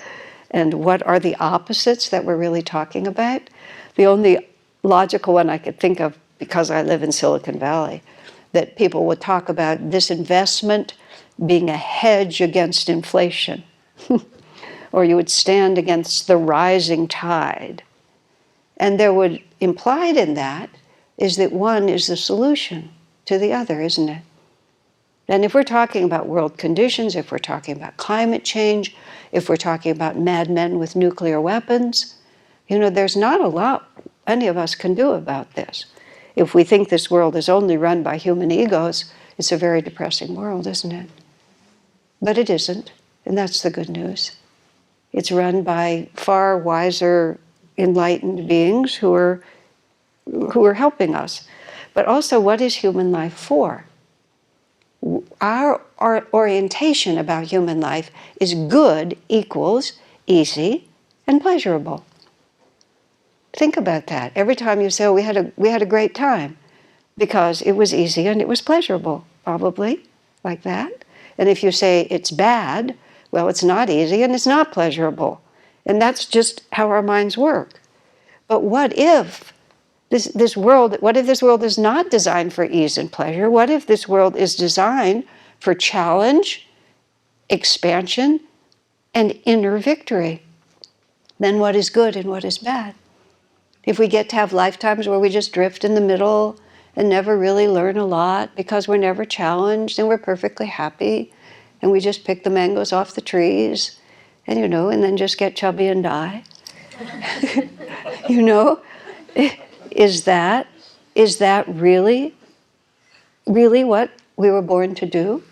and what are the opposites that we're really talking about. The only logical one I could think of, because I live in Silicon Valley, that people would talk about this investment being a hedge against inflation. Or you would stand against the rising tide. And there would, implied in that, is that one is the solution to the other, isn't it? And if we're talking about world conditions, if we're talking about climate change, if we're talking about madmen with nuclear weapons, you know, there's not a lot any of us can do about this. If we think this world is only run by human egos, it's a very depressing world, isn't it? But it isn't, and that's the good news. It's run by far wiser, enlightened beings who are helping us. But also, what is human life for? Our orientation about human life is good equals easy and pleasurable. Think about that. Every time you say, oh, we had a great time, because it was easy and it was pleasurable, probably, like that. And if you say it's bad, well, it's not easy and it's not pleasurable. And that's just how our minds work. But what if this world is not designed for ease and pleasure? What if this world is designed for challenge, expansion, and inner victory? Then what is good and what is bad? If we get to have lifetimes where we just drift in the middle and never really learn a lot because we're never challenged and we're perfectly happy and we just pick the mangoes off the trees and, you know, and then just get chubby and die, you know, is that really what we were born to do?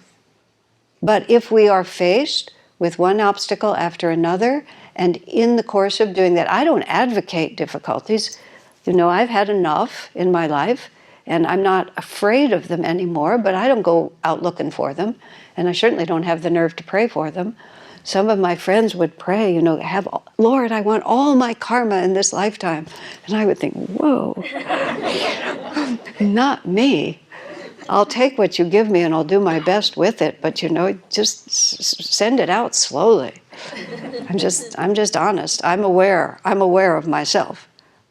But if we are faced with one obstacle after another, and in the course of doing that, I don't advocate difficulties. You know, I've had enough in my life, and I'm not afraid of them anymore, but I don't go out looking for them, and I certainly don't have the nerve to pray for them. Some of my friends would pray, you know, Lord, I want all my karma in this lifetime. And I would think, whoa, not me. I'll take what you give me and I'll do my best with it, but you know, just send it out slowly. I'm just honest. I'm aware of myself.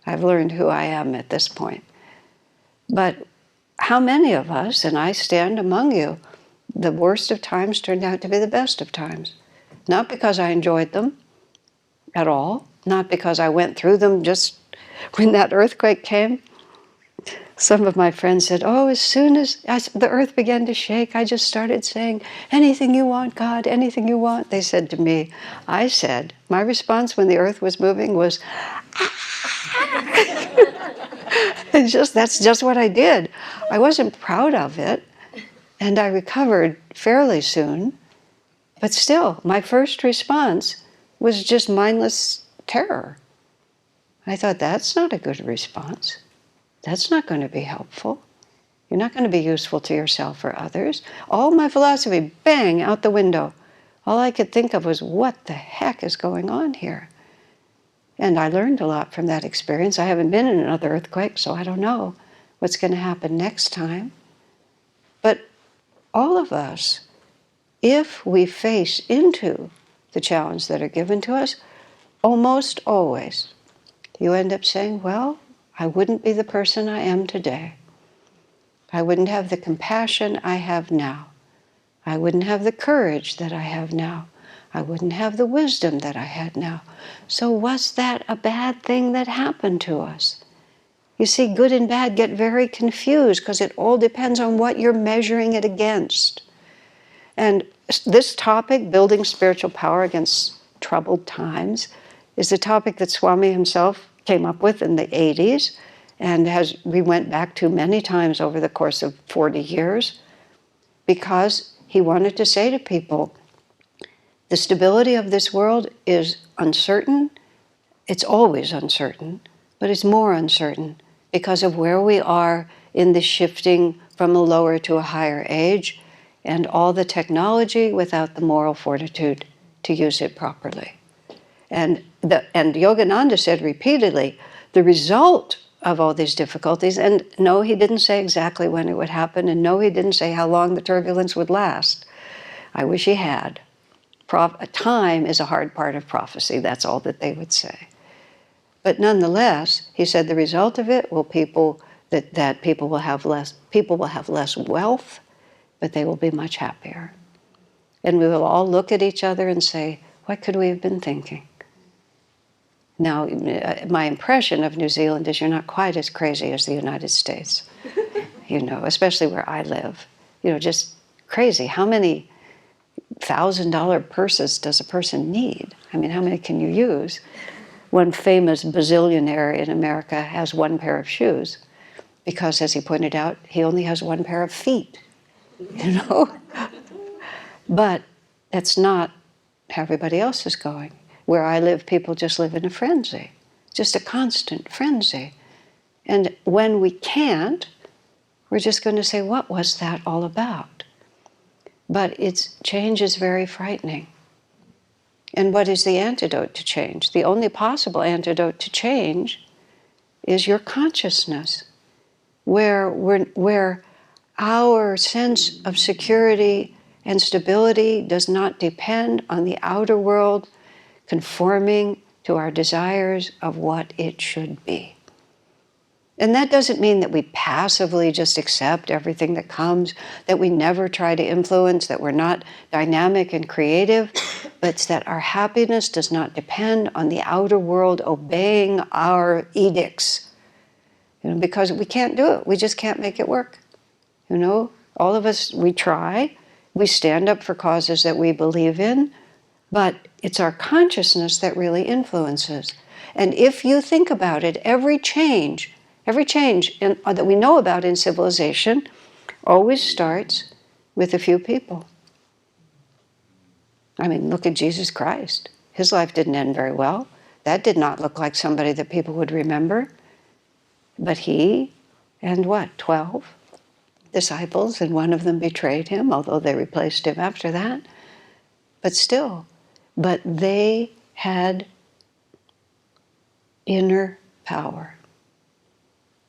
I've learned who I am at this point. But how many of us, and I stand among you, the worst of times turned out to be the best of times? Not because I enjoyed them at all, not because I went through them just when that earthquake came, some of my friends said, oh, as soon as the earth began to shake, I just started saying, anything you want, God, anything you want. They said to me, I said, my response when the earth was moving was, that's just what I did. I wasn't proud of it, and I recovered fairly soon. But still, my first response was just mindless terror. I thought, that's not a good response. That's not going to be helpful. You're not going to be useful to yourself or others. All my philosophy, bang, out the window. All I could think of was, what the heck is going on here? And I learned a lot from that experience. I haven't been in another earthquake, so I don't know what's going to happen next time. But all of us, if we face into the challenge that are given to us, almost always, you end up saying, well, I wouldn't be the person I am today. I wouldn't have the compassion I have now. I wouldn't have the courage that I have now. I wouldn't have the wisdom that I had now. So was that a bad thing that happened to us? You see, good and bad get very confused because it all depends on what you're measuring it against. And this topic, building spiritual power against troubled times, is a topic that Swami himself came up with in the 80s and we went back to many times over the course of 40 years because he wanted to say to people, the stability of this world is uncertain. It's always uncertain, but it's more uncertain because of where we are in the shifting from a lower to a higher age and all the technology without the moral fortitude to use it properly. And Yogananda said repeatedly, the result of all these difficulties, and no, he didn't say exactly when it would happen, and no, he didn't say how long the turbulence would last. I wish he had. Time is a hard part of prophecy, that's all that they would say. But nonetheless, he said the result of it will people will have less wealth, but they will be much happier. And we will all look at each other and say, what could we have been thinking? Now, my impression of New Zealand is you're not quite as crazy as the United States, especially where I live. Just crazy. How many $1,000 purses does a person need? I mean, how many can you use? One famous bazillionaire in America has one pair of shoes because, as he pointed out, he only has one pair of feet, But that's not how everybody else is going. Where I live, people just live in a frenzy, just a constant frenzy. And when we can't, we're just going to say, what was that all about? But change is very frightening. And what is the antidote to change? The only possible antidote to change is your consciousness, where our sense of security and stability does not depend on the outer world conforming to our desires of what it should be. And that doesn't mean that we passively just accept everything that comes, that we never try to influence, that we're not dynamic and creative, but it's that our happiness does not depend on the outer world obeying our edicts. Because we can't do it. We just can't make it work. All of us, we try. We stand up for causes that we believe in, but it's our consciousness that really influences. And if you think about it, every change that we know about in civilization always starts with a few people. I mean, look at Jesus Christ. His life didn't end very well. That did not look like somebody that people would remember. But he and 12 disciples, and one of them betrayed him, although they replaced him after that. But still, they had inner power.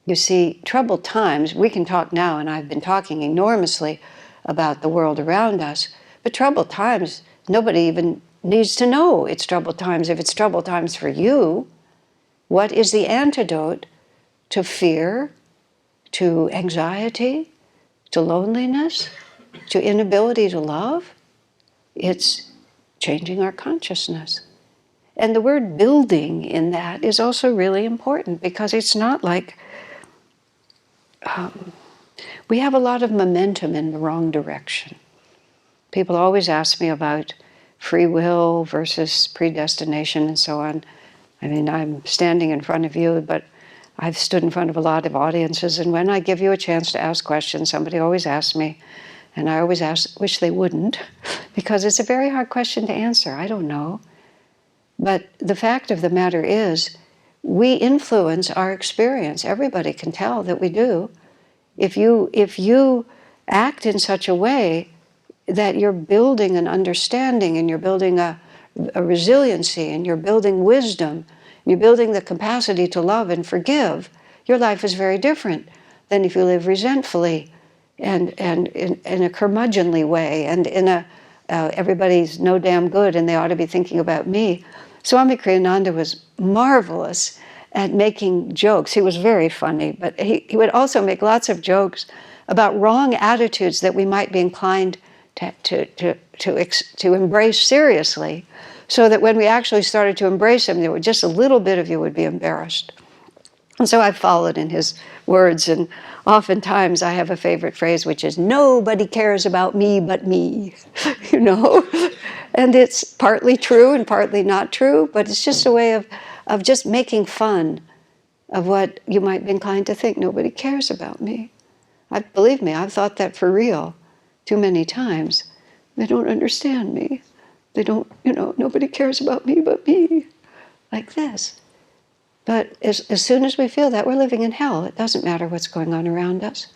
You see, troubled times, we can talk now, and I've been talking enormously about the world around us, but troubled times, nobody even needs to know it's troubled times. If it's troubled times for you, what is the antidote to fear, to anxiety, to loneliness, to inability to love? It's changing our consciousness. And the word building in that is also really important, because it's not like we have a lot of momentum in the wrong direction. People always ask me about free will versus predestination and so on. I mean, I'm standing in front of you, but I've stood in front of a lot of audiences, and when I give you a chance to ask questions, somebody always asks me, and I always wish they wouldn't, because it's a very hard question to answer. I don't know. But the fact of the matter is, we influence our experience. Everybody can tell that we do. If you act in such a way that you're building an understanding, and you're building a resiliency, and you're building wisdom, you're building the capacity to love and forgive, your life is very different than if you live resentfully and in a curmudgeonly way, and in a everybody's no damn good and they ought to be thinking about me. Swami Kriyananda was marvelous at making jokes. He was very funny, but he would also make lots of jokes about wrong attitudes that we might be inclined to embrace seriously, so that when we actually started to embrace them, there would just a little bit of you would be embarrassed. And so I followed in his words, and oftentimes I have a favorite phrase, which is, "Nobody cares about me but me," you know? And it's partly true and partly not true, but it's just a way of just making fun of what you might be inclined to think. Nobody cares about me. Believe me, I've thought that for real too many times. They don't understand me. They don't, nobody cares about me but me. Like this. But as soon as we feel that, we're living in hell. It doesn't matter what's going on around us.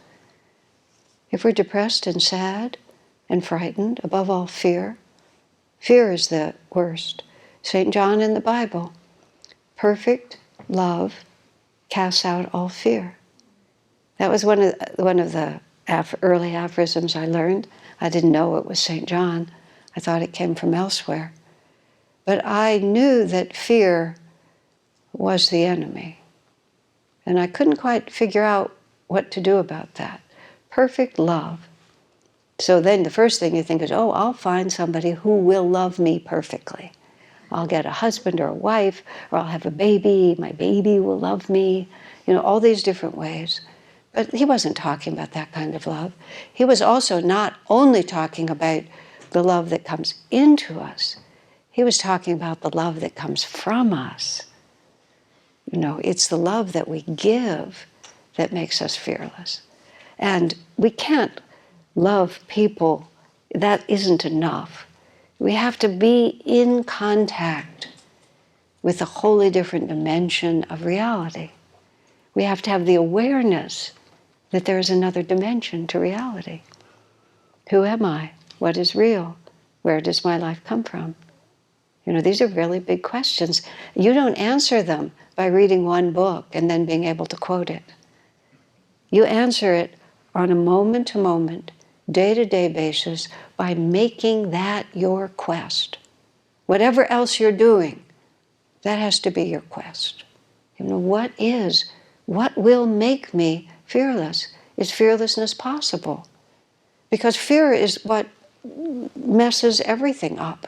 If we're depressed and sad and frightened, above all fear is the worst. St. John in the Bible, perfect love casts out all fear. That was one of the early aphorisms I learned. I didn't know it was St. John. I thought it came from elsewhere. But I knew that fear was the enemy. And I couldn't quite figure out what to do about that. Perfect love. So then the first thing you think is, oh, I'll find somebody who will love me perfectly. I'll get a husband or a wife, or I'll have a baby, my baby will love me, all these different ways. But he wasn't talking about that kind of love. He was also not only talking about the love that comes into us, he was talking about the love that comes from us. It's the love that we give that makes us fearless. And we can't love people. That isn't enough. We have to be in contact with a wholly different dimension of reality. We have to have the awareness that there is another dimension to reality. Who am I? What is real? Where does my life come from? These are really big questions. You don't answer them by reading one book and then being able to quote it. You answer it on a moment-to-moment, day-to-day basis by making that your quest. Whatever else you're doing, that has to be your quest. What will make me fearless? Is fearlessness possible? Because fear is what messes everything up.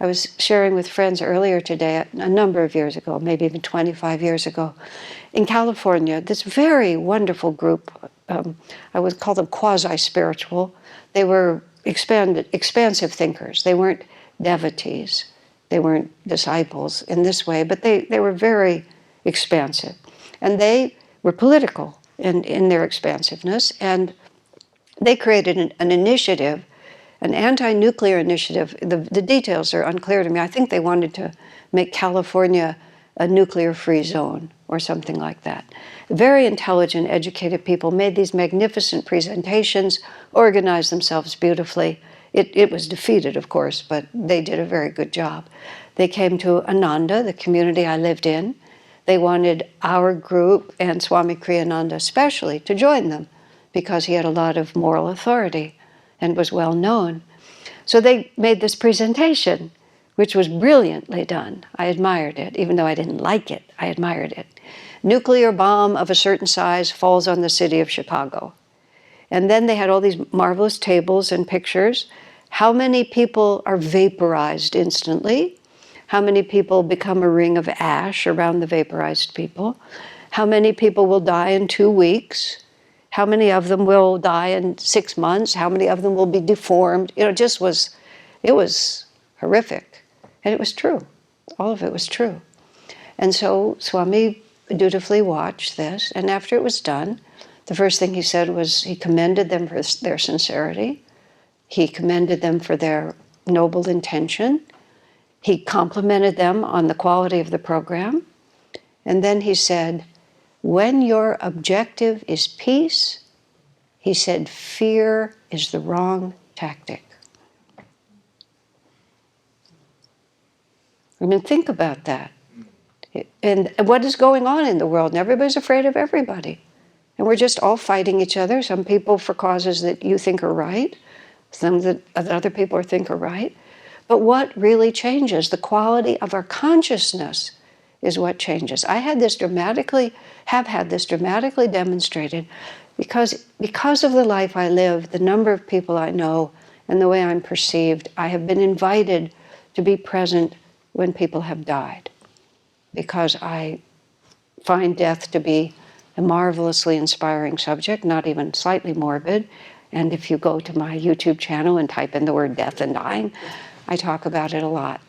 I was sharing with friends earlier today, a number of years ago, maybe even 25 years ago, in California, this very wonderful group, I would call them quasi-spiritual. They were expansive thinkers. They weren't devotees. They weren't disciples in this way, but they were very expansive. And they were political in their expansiveness, and they created an initiative, an anti-nuclear initiative. The details are unclear to me. I think they wanted to make California a nuclear-free zone or something like that. Very intelligent, educated people made these magnificent presentations, organized themselves beautifully. It was defeated, of course, but they did a very good job. They came to Ananda, the community I lived in. They wanted our group, and Swami Kriyananda especially, to join them because he had a lot of moral authority and was well known. So they made this presentation, which was brilliantly done. I admired it, even though I didn't like it. I admired it. Nuclear bomb of a certain size falls on the city of Chicago. And then they had all these marvelous tables and pictures. How many people are vaporized instantly? How many people become a ring of ash around the vaporized people? How many people will die in 2 weeks? How many of them will die in 6 months? How many of them will be deformed? It was horrific. And it was true. All of it was true. And so Swami dutifully watched this, and after it was done, the first thing he said was he commended them for their sincerity. He commended them for their noble intention. He complimented them on the quality of the program. And then he said, when your objective is peace, he said, fear is the wrong tactic. I mean, think about that. And what is going on in the world? And everybody's afraid of everybody. And we're just all fighting each other. Some people for causes that you think are right, some that other people think are right. But what really changes? The quality of our consciousness is what changes. I have had this dramatically demonstrated because of the life I live, the number of people I know, and the way I'm perceived. I have been invited to be present when people have died, because I find death to be a marvelously inspiring subject, not even slightly morbid. And if you go to my YouTube channel and type in the word death and dying, I talk about it a lot.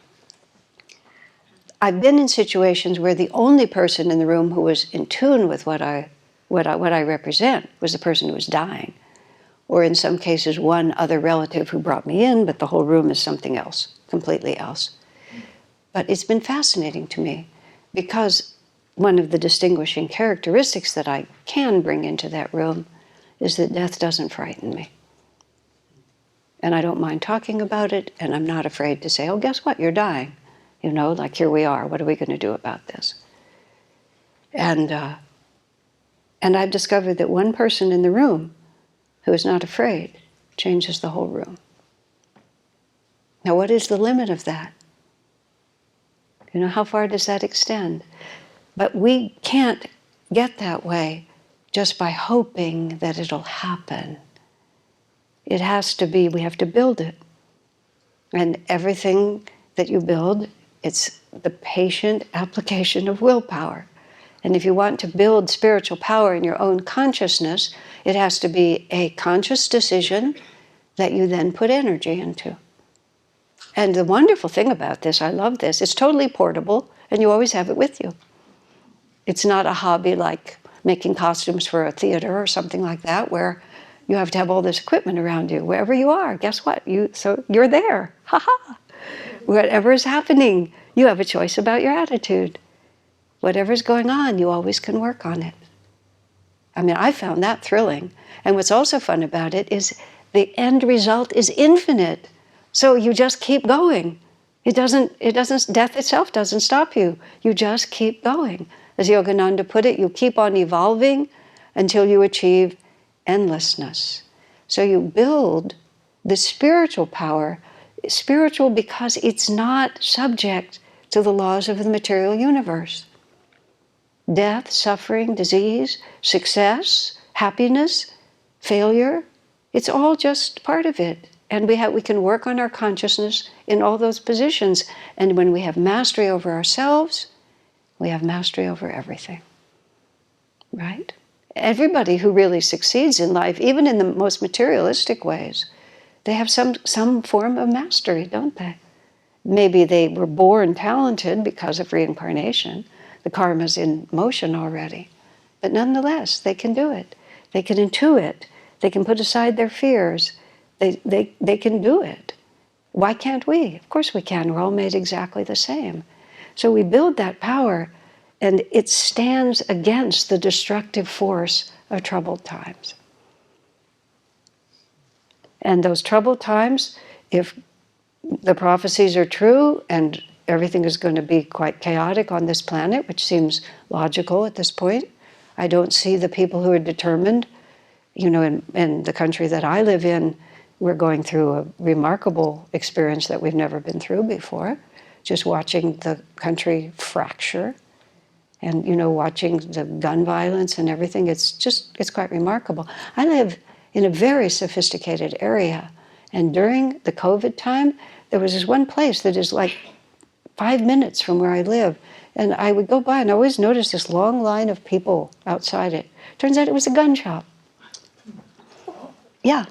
I've been in situations where the only person in the room who was in tune with what I represent was the person who was dying. Or in some cases, one other relative who brought me in, but the whole room is something else, completely else. But it's been fascinating to me, because one of the distinguishing characteristics that I can bring into that room is that death doesn't frighten me. And I don't mind talking about it, and I'm not afraid to say, oh, guess what, you're dying. You know, like, here we are, what are we going to do about this? And I've discovered that one person in the room who is not afraid changes the whole room. Now, what is the limit of that? You know, how far does that extend? But we can't get that way just by hoping that it'll happen. It has to be, we have to build it. And everything that you build, it's the patient application of willpower. And if you want to build spiritual power in your own consciousness, it has to be a conscious decision that you then put energy into. And the wonderful thing about this, I love this, it's totally portable, and you always have it with you. It's not a hobby like making costumes for a theater or something like that, where you have to have all this equipment around you. Wherever you are, guess what? So you're there. Ha-ha! Whatever is happening, you have a choice about your attitude. Whatever's going on, you always can work on it. I mean, I found that thrilling. And what's also fun about it is the end result is infinite. So you just keep going. Death itself doesn't stop you. You just keep going. As Yogananda put it, you keep on evolving until you achieve endlessness. So you build the spiritual power, spiritual because it's not subject to the laws of the material universe. Death, suffering, disease, success, happiness, failure, it's all just part of it. And we can work on our consciousness in all those positions. And when we have mastery over ourselves, we have mastery over everything. Right? Everybody who really succeeds in life, even in the most materialistic ways, they have some form of mastery, don't they? Maybe they were born talented because of reincarnation. The karma's in motion already. But nonetheless, they can do it. They can intuit. They can put aside their fears. They can do it. Why can't we? Of course we can. We're all made exactly the same. So we build that power, and it stands against the destructive force of troubled times. And those troubled times, if the prophecies are true and everything is going to be quite chaotic on this planet, which seems logical at this point, I don't see the people who are determined. You know, in the country that I live in, we're going through a remarkable experience that we've never been through before. Just watching the country fracture and, you know, watching the gun violence and everything, it's quite remarkable. I live in a very sophisticated area, and during the COVID time, there was this one place that is like 5 minutes from where I live. And I would go by and I always noticed this long line of people outside it. Turns out it was a gun shop. Yeah.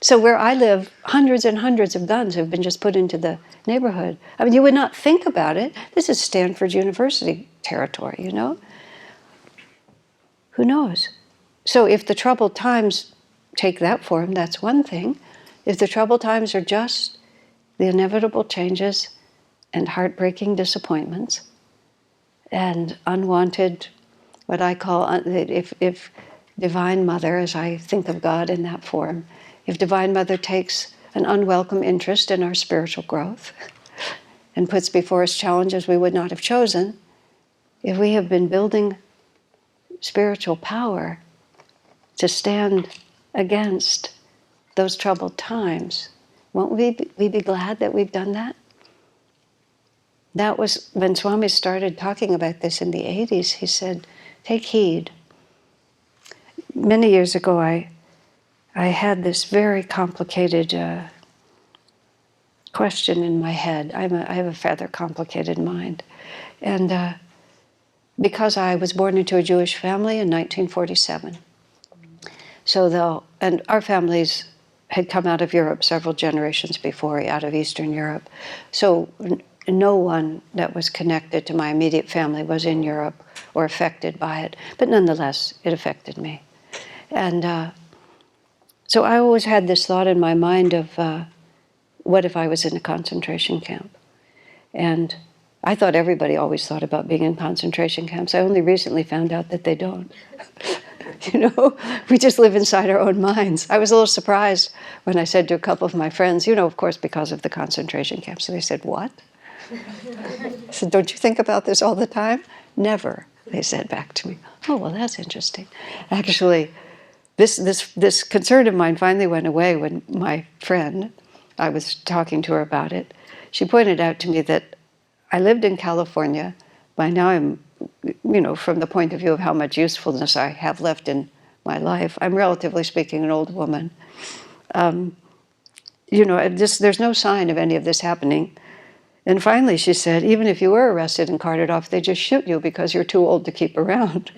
So where I live, hundreds and hundreds of guns have been just put into the neighborhood. I mean, you would not think about it. This is Stanford University territory, you know? Who knows? So if the troubled times take that form, that's one thing. If the troubled times are just the inevitable changes and heartbreaking disappointments and unwanted, what I call, if Divine Mother, as I think of God in that form, if Divine Mother takes an unwelcome interest in our spiritual growth and puts before us challenges we would not have chosen, if we have been building spiritual power to stand against those troubled times, won't we be glad that we've done that? That was when Swami started talking about this in the 80s. He said, take heed. Many years ago, I had this very complicated question in my head. I have a rather complicated mind. And because I was born into a Jewish family in 1947. And our families had come out of Europe several generations before, out of Eastern Europe. So no one that was connected to my immediate family was in Europe or affected by it. But nonetheless, it affected me. And so I always had this thought in my mind of, what if I was in a concentration camp? And I thought everybody always thought about being in concentration camps. I only recently found out that they don't. You know, we just live inside our own minds. I was a little surprised when I said to a couple of my friends, you know, of course, because of the concentration camps. So they said, what? I said, don't you think about this all the time? Never, they said back to me. Oh, well, that's interesting. Actually, this concern of mine finally went away when my friend, I was talking to her about it, she pointed out to me that I lived in California. By now I'm, you know, from the point of view of how much usefulness I have left in my life, I'm relatively speaking an old woman. You know, there's no sign of any of this happening. And finally she said, even if you were arrested and carted off, they just shoot you because you're too old to keep around.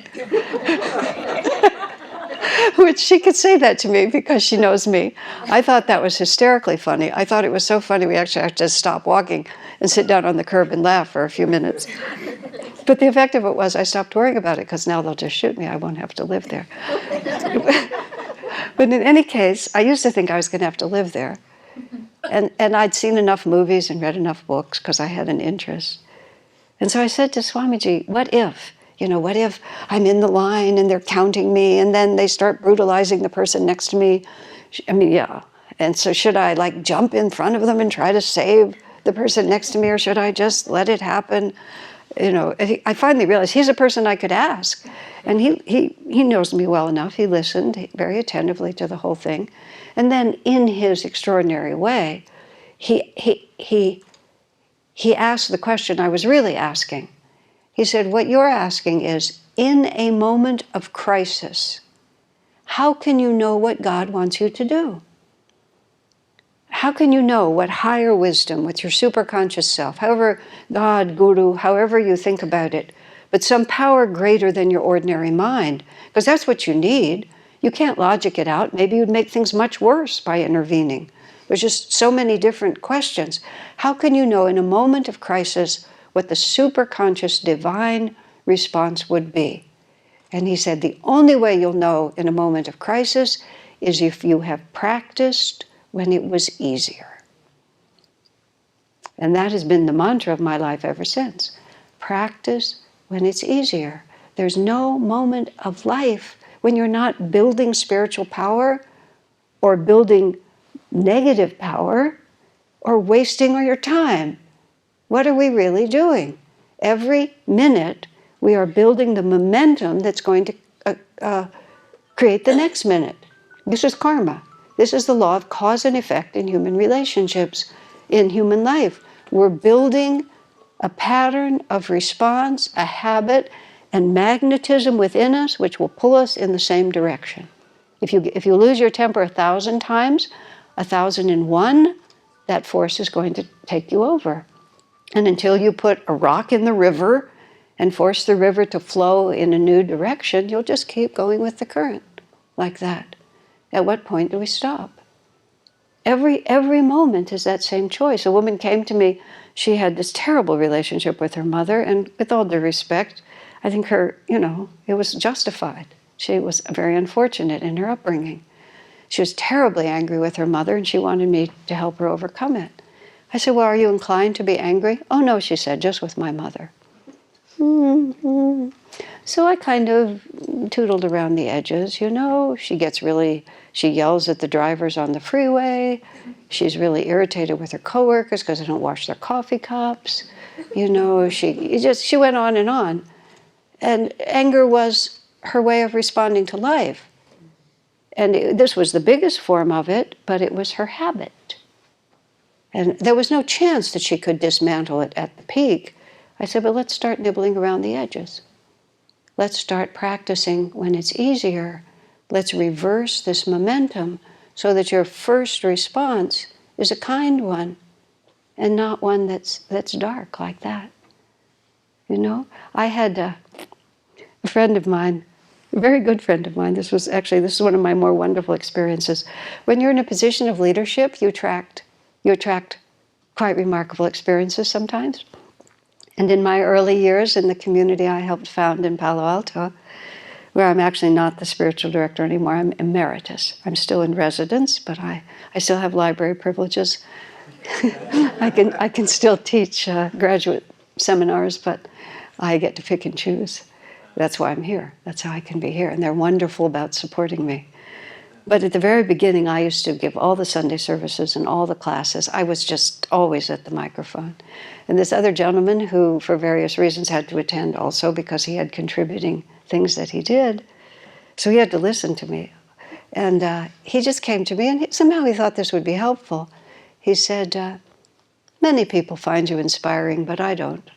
Which she could say that to me because she knows me. I thought that was hysterically funny. I thought it was so funny we actually had to stop walking and sit down on the curb and laugh for a few minutes. But the effect of it was I stopped worrying about it because now they'll just shoot me. I won't have to live there. But in any case, I used to think I was going to have to live there. And I'd seen enough movies and read enough books because I had an interest. And so I said to Swamiji, what if? You know, what if I'm in the line and they're counting me and then they start brutalizing the person next to me? I mean, yeah. And so should I like jump in front of them and try to save the person next to me, or should I just let it happen? You know, I finally realized he's a person I could ask. And he knows me well enough. He listened very attentively to the whole thing. And then in his extraordinary way, he asked the question I was really asking. He said, what you're asking is, in a moment of crisis, how can you know what God wants you to do? How can you know what higher wisdom, with your superconscious self, however God, Guru, however you think about it, but some power greater than your ordinary mind, because that's what you need. You can't logic it out. Maybe you'd make things much worse by intervening. There's just so many different questions. How can you know in a moment of crisis what the superconscious divine response would be? And he said, the only way you'll know in a moment of crisis is if you have practiced when it was easier. And that has been the mantra of my life ever since. Practice when it's easier. There's no moment of life when you're not building spiritual power or building negative power or wasting all your time. What are we really doing? Every minute we are building the momentum that's going to create the next minute. This is karma. This is the law of cause and effect in human relationships, in human life. We're building a pattern of response, a habit, and magnetism within us which will pull us in the same direction. If you lose your temper 1,000 times, 1,001, that force is going to take you over. And until you put a rock in the river and force the river to flow in a new direction, you'll just keep going with the current like that. At what point do we stop? Every moment is that same choice. A woman came to me, she had this terrible relationship with her mother, and with all due respect, I think it was justified. She was very unfortunate in her upbringing. She was terribly angry with her mother, and she wanted me to help her overcome it. I said, well, are you inclined to be angry? Oh, no, she said, just with my mother. Mm-hmm. So I kind of tootled around the edges. She yells at the drivers on the freeway. She's really irritated with her coworkers because they don't wash their coffee cups. She went on and on. And anger was her way of responding to life. And this was the biggest form of it, but it was her habit. And there was no chance that she could dismantle it at the peak. I said, but let's start nibbling around the edges. Let's start practicing when it's easier. Let's reverse this momentum so that your first response is a kind one and not one that's dark like that. I had a friend of mine, a very good friend of mine. This is one of my more wonderful experiences. When you're in a position of leadership, you attract quite remarkable experiences sometimes. And in my early years in the community I helped found in Palo Alto, where I'm actually not the spiritual director anymore, I'm emeritus. I'm still in residence, but I still have library privileges. I can still teach graduate seminars, but I get to pick and choose. That's why I'm here. That's how I can be here. And they're wonderful about supporting me. But at the very beginning, I used to give all the Sunday services and all the classes. I was just always at the microphone. And this other gentleman who, for various reasons, had to attend also because he had contributing things that he did. So he had to listen to me. And he just came to me, and somehow he thought this would be helpful. He said, many people find you inspiring, but I don't.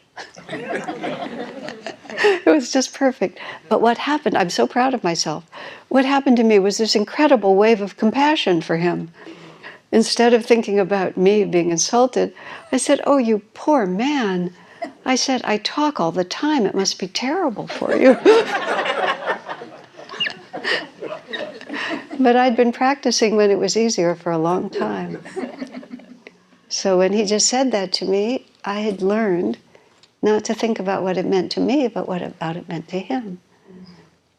It was just perfect. But what happened, I'm so proud of myself. What happened to me was this incredible wave of compassion for him. Instead of thinking about me being insulted, I said, oh, you poor man. I said, I talk all the time. It must be terrible for you. But I'd been practicing when it was easier for a long time. So when he just said that to me, I had learned not to think about what it meant to me, but what it meant to him.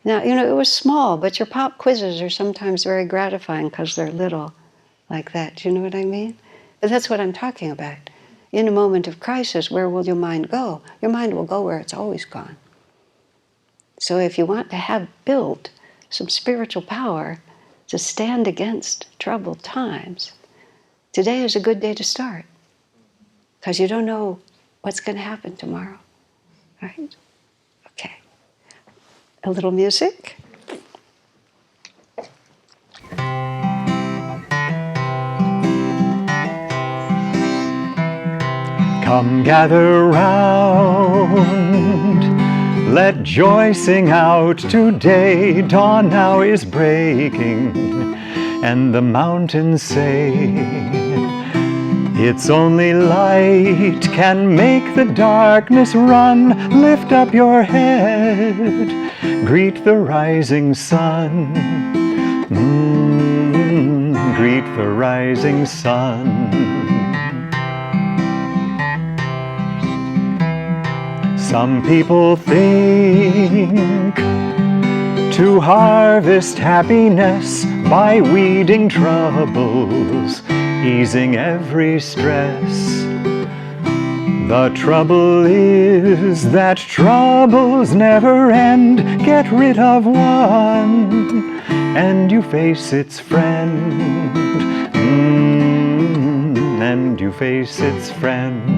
Now, it was small, but your pop quizzes are sometimes very gratifying because they're little like that. Do you know what I mean? But that's what I'm talking about. In a moment of crisis, where will your mind go? Your mind will go where it's always gone. So if you want to build some spiritual power to stand against troubled times, today is a good day to start. Because you don't know what's going to happen tomorrow, right? Okay. A little music. Come gather round, let joy sing out today. Dawn now is breaking, and the mountains say, it's only light can make the darkness run. Lift up your head, greet the rising sun. Greet the rising sun. Some people think to harvest happiness by weeding troubles, easing every stress. The trouble is that troubles never end. Get rid of one, and you face its friend. And you face its friend.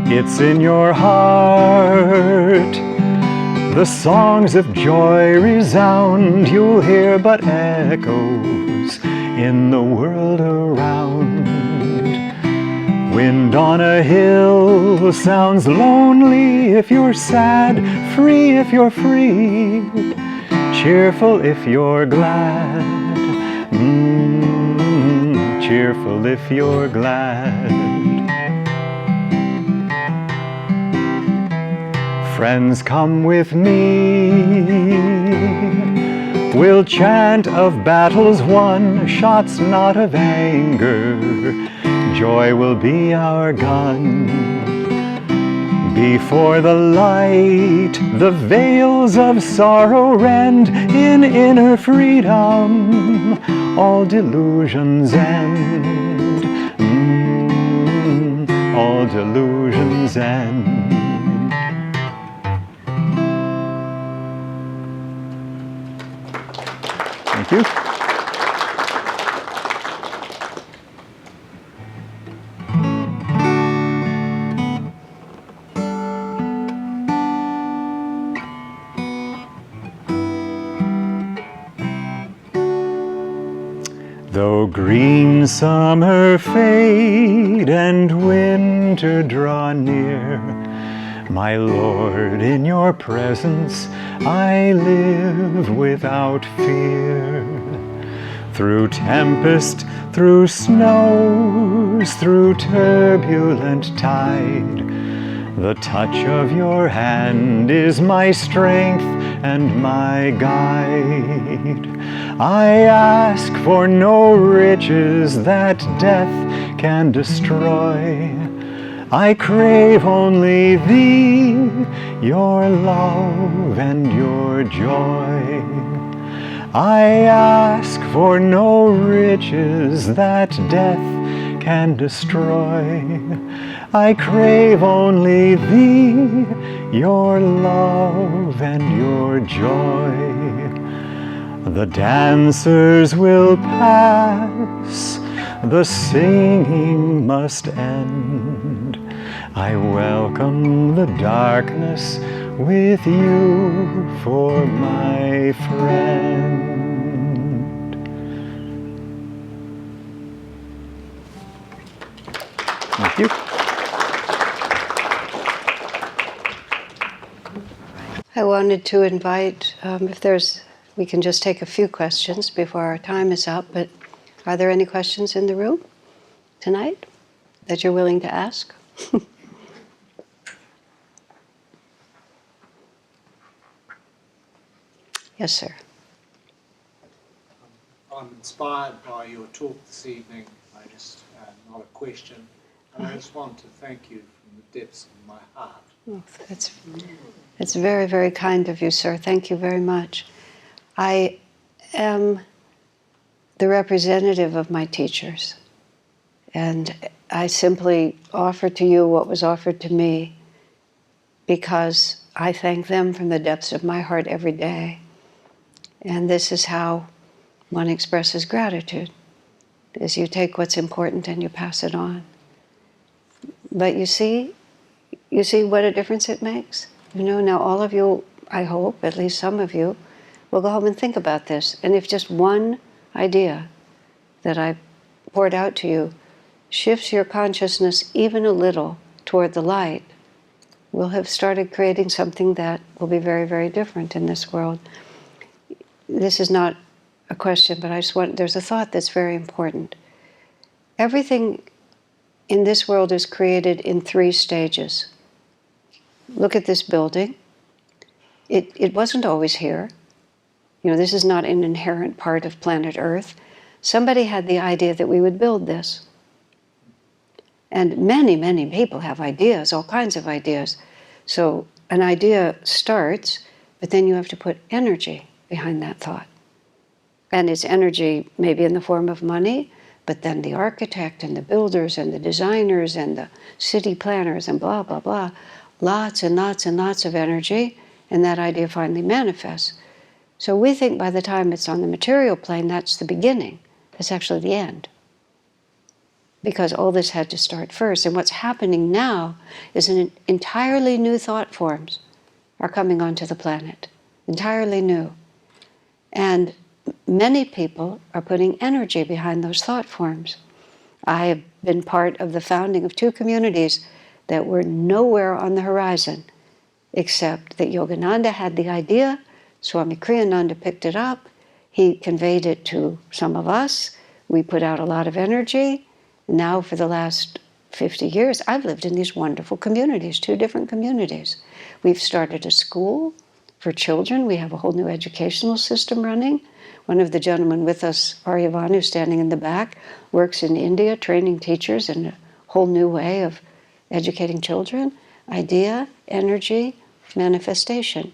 It's in your heart. The songs of joy resound. You'll hear but echoes in the world around. Wind on a hill sounds lonely if you're sad, free if you're free, cheerful if you're glad. cheerful if you're glad. Friends, come with me. We'll chant of battles won, shots not of anger. Joy will be our gun. Before the light, the veils of sorrow rend. In inner freedom, all delusions end. All delusions end. Thank you. Though green summer fade and winter draw near, my Lord, in your presence I live without fear. Through tempest, through snows, through turbulent tide, the touch of your hand is my strength and my guide. I ask for no riches that death can destroy. I crave only thee, your love and your joy. I ask for no riches that death can destroy. I crave only thee, your love and your joy. The dancers will pass, the singing must end. I welcome the darkness with you for my friend. Thank you. I wanted to invite, we can just take a few questions before our time is up, but are there any questions in the room tonight that you're willing to ask? Yes, sir. I'm inspired by your talk this evening. Not a question. And I just want to thank you from the depths of my heart. Oh, that's very, very kind of you, sir. Thank you very much. I am the representative of my teachers, and I simply offer to you what was offered to me because I thank them from the depths of my heart every day. And this is how one expresses gratitude, is you take what's important and you pass it on. But you see what a difference it makes? Now all of you, I hope, at least some of you, will go home and think about this. And if just one idea that I poured out to you shifts your consciousness even a little toward the light, we'll have started creating something that will be very, very different in this world. This is not a question, but there's a thought that's very important. Everything in this world is created in 3 stages. Look at this building. It wasn't always here. This is not an inherent part of planet Earth. Somebody had the idea that we would build this. And many, many people have ideas, all kinds of ideas. So an idea starts, but then you have to put energy behind that thought. And it's energy maybe in the form of money, but then the architect and the builders and the designers and the city planners and blah, blah, blah. Lots and lots and lots of energy, and that idea finally manifests. So we think by the time it's on the material plane, that's the beginning. It's actually the end. Because all this had to start first. And what's happening now is an entirely new thought forms are coming onto the planet. Entirely new. And many people are putting energy behind those thought forms. I have been part of the founding of 2 communities that were nowhere on the horizon, except that Yogananda had the idea, Swami Kriyananda picked it up, he conveyed it to some of us, We put out a lot of energy. Now for the last 50 years, I've lived in these wonderful communities, 2 different communities. We've started a school for children. We have a whole new educational system running. One of the gentlemen with us, Aryavanu, standing in the back, works in India training teachers in a whole new way of educating children. Idea, energy, manifestation.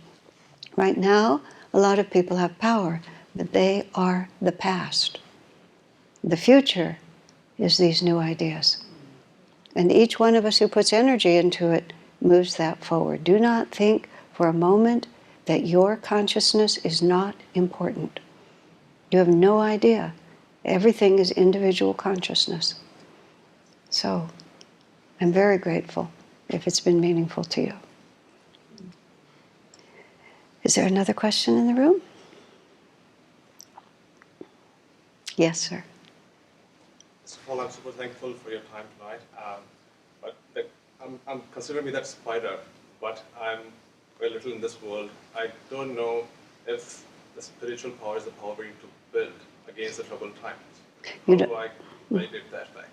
Right now, a lot of people have power, but they are the past. The future is these new ideas. And each one of us who puts energy into it moves that forward. Do not think for a moment that your consciousness is not important. You have no idea. Everything is individual consciousness. So, I'm very grateful if it's been meaningful to you. Is there another question in the room? Yes, sir. First of all, I'm super thankful for your time tonight. I'm considering me that spider, but I'm very little in this world. I don't know if the spiritual power is the power we need to build against the troubled times. How do I validate that fact?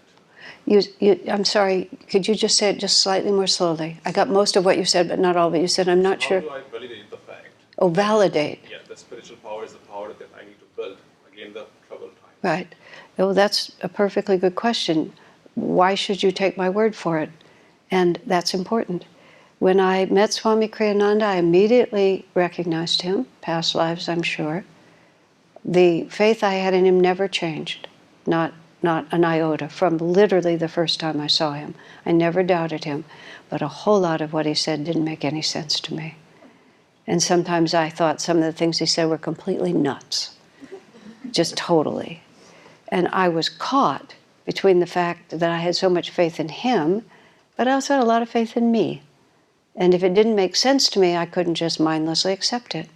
I'm sorry, could you just say it just slightly more slowly? I got most of what you said, but not all of it. You said, I'm not sure. How do I validate the fact? Oh, validate. Yeah, the spiritual power is the power that I need to build against the troubled times. Right. Oh, that's a perfectly good question. Why should you take my word for it? And that's important. When I met Swami Kriyananda, I immediately recognized him, past lives, I'm sure. The faith I had in him never changed, not an iota, from literally the first time I saw him. I never doubted him, but a whole lot of what he said didn't make any sense to me. And sometimes I thought some of the things he said were completely nuts, just totally. And I was caught between the fact that I had so much faith in him, but I also had a lot of faith in me. And if it didn't make sense to me, I couldn't just mindlessly accept it.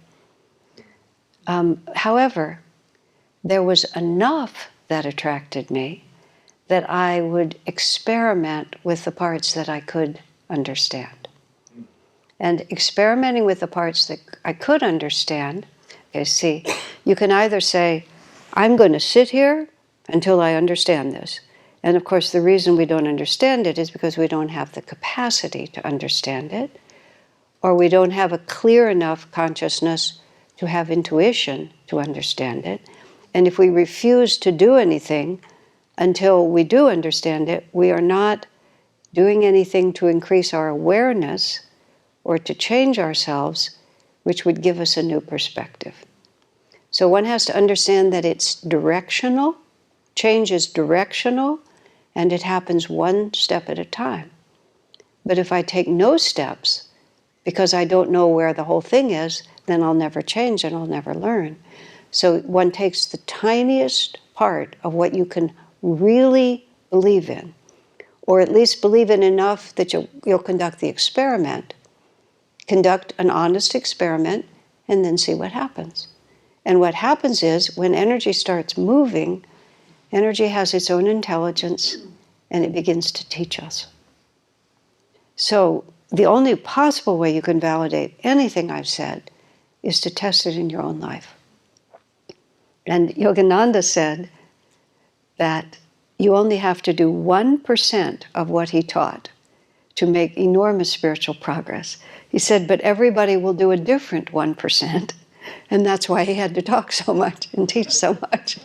However, there was enough that attracted me that I would experiment with the parts that I could understand. And experimenting with the parts that I could understand, okay, see, you can either say, I'm going to sit here until I understand this. And of course, the reason we don't understand it is because we don't have the capacity to understand it, or we don't have a clear enough consciousness to have intuition to understand it. And if we refuse to do anything until we do understand it, we are not doing anything to increase our awareness or to change ourselves, which would give us a new perspective. So one has to understand that it's directional, change is directional, and it happens one step at a time. But if I take no steps, because I don't know where the whole thing is, then I'll never change and I'll never learn. So one takes the tiniest part of what you can really believe in, or at least believe in enough that you'll conduct the experiment, conduct an honest experiment, and then see what happens. And what happens is, when energy starts moving, energy has its own intelligence, and it begins to teach us. So the only possible way you can validate anything I've said is to test it in your own life. And Yogananda said that you only have to do 1% of what he taught to make enormous spiritual progress. He said, but everybody will do a different 1%. And that's why he had to talk so much and teach so much.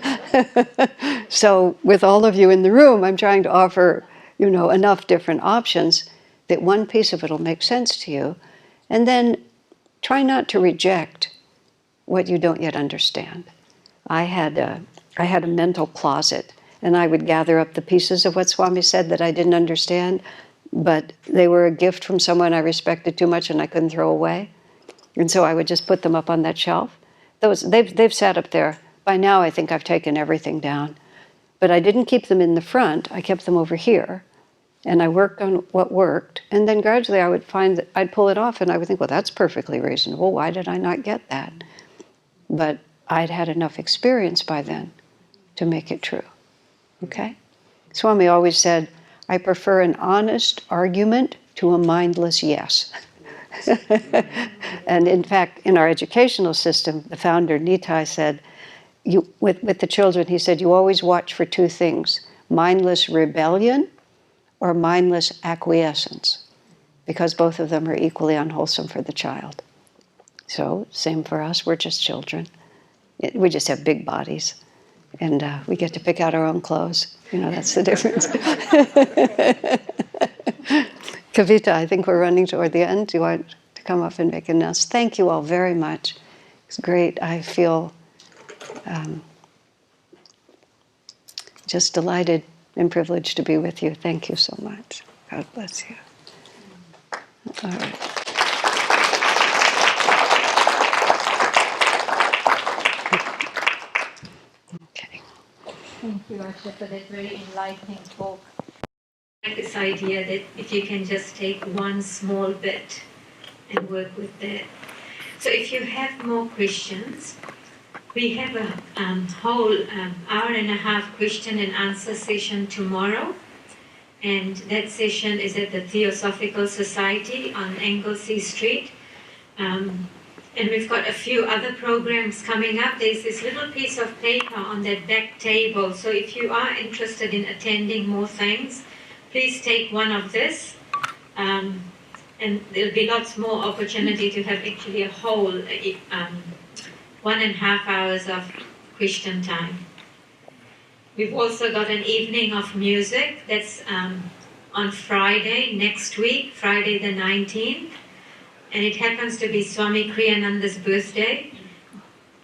So with all of you in the room, I'm trying to offer, enough different options that one piece of it will make sense to you. And then try not to reject what you don't yet understand. I had a mental closet, and I would gather up the pieces of what Swami said that I didn't understand, but they were a gift from someone I respected too much and I couldn't throw away. And so I would just put them up on that shelf. They've sat up there. By now, I think I've taken everything down. But I didn't keep them in the front. I kept them over here. And I worked on what worked. And then gradually I would find that I'd pull it off and I would think, well, that's perfectly reasonable. Why did I not get that? But I'd had enough experience by then to make it true. Okay? Swami always said, I prefer an honest argument to a mindless yes. And in fact, in our educational system, the founder, Nitai, said, with the children, he said, you always watch for two things: mindless rebellion or mindless acquiescence, because both of them are equally unwholesome for the child. So, same for us, we're just children. We just have big bodies, and we get to pick out our own clothes. That's the difference. Kavita, I think we're running toward the end. Do you want to come up and make an announcement? Thank you all very much. It's great. I feel just delighted and privileged to be with you. Thank you so much. God bless you. All right. Okay. Thank you, Asha, for that very enlightening talk. I like this idea that if you can just take one small bit and work with that. So if you have more questions, we have a whole hour and a half question and answer session tomorrow. And that session is at the Theosophical Society on Anglesey Street. And we've got a few other programs coming up. There's this little piece of paper on that back table. So if you are interested in attending more things, please take one of this. And there'll be lots more opportunity to have actually a whole 1.5 hours of question time. We've also got an evening of music that's on Friday next week, Friday the 19th. And it happens to be Swami Kriyananda's birthday.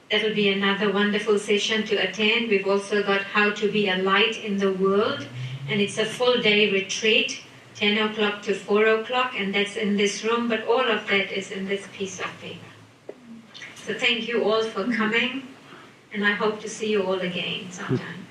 That'll be another wonderful session to attend. We've also got How to Be a Light in the World. And it's a full day retreat, 10 o'clock to 4 o'clock. And that's in this room. But all of that is in this piece of paper. So thank you all for coming. And I hope to see you all again sometime.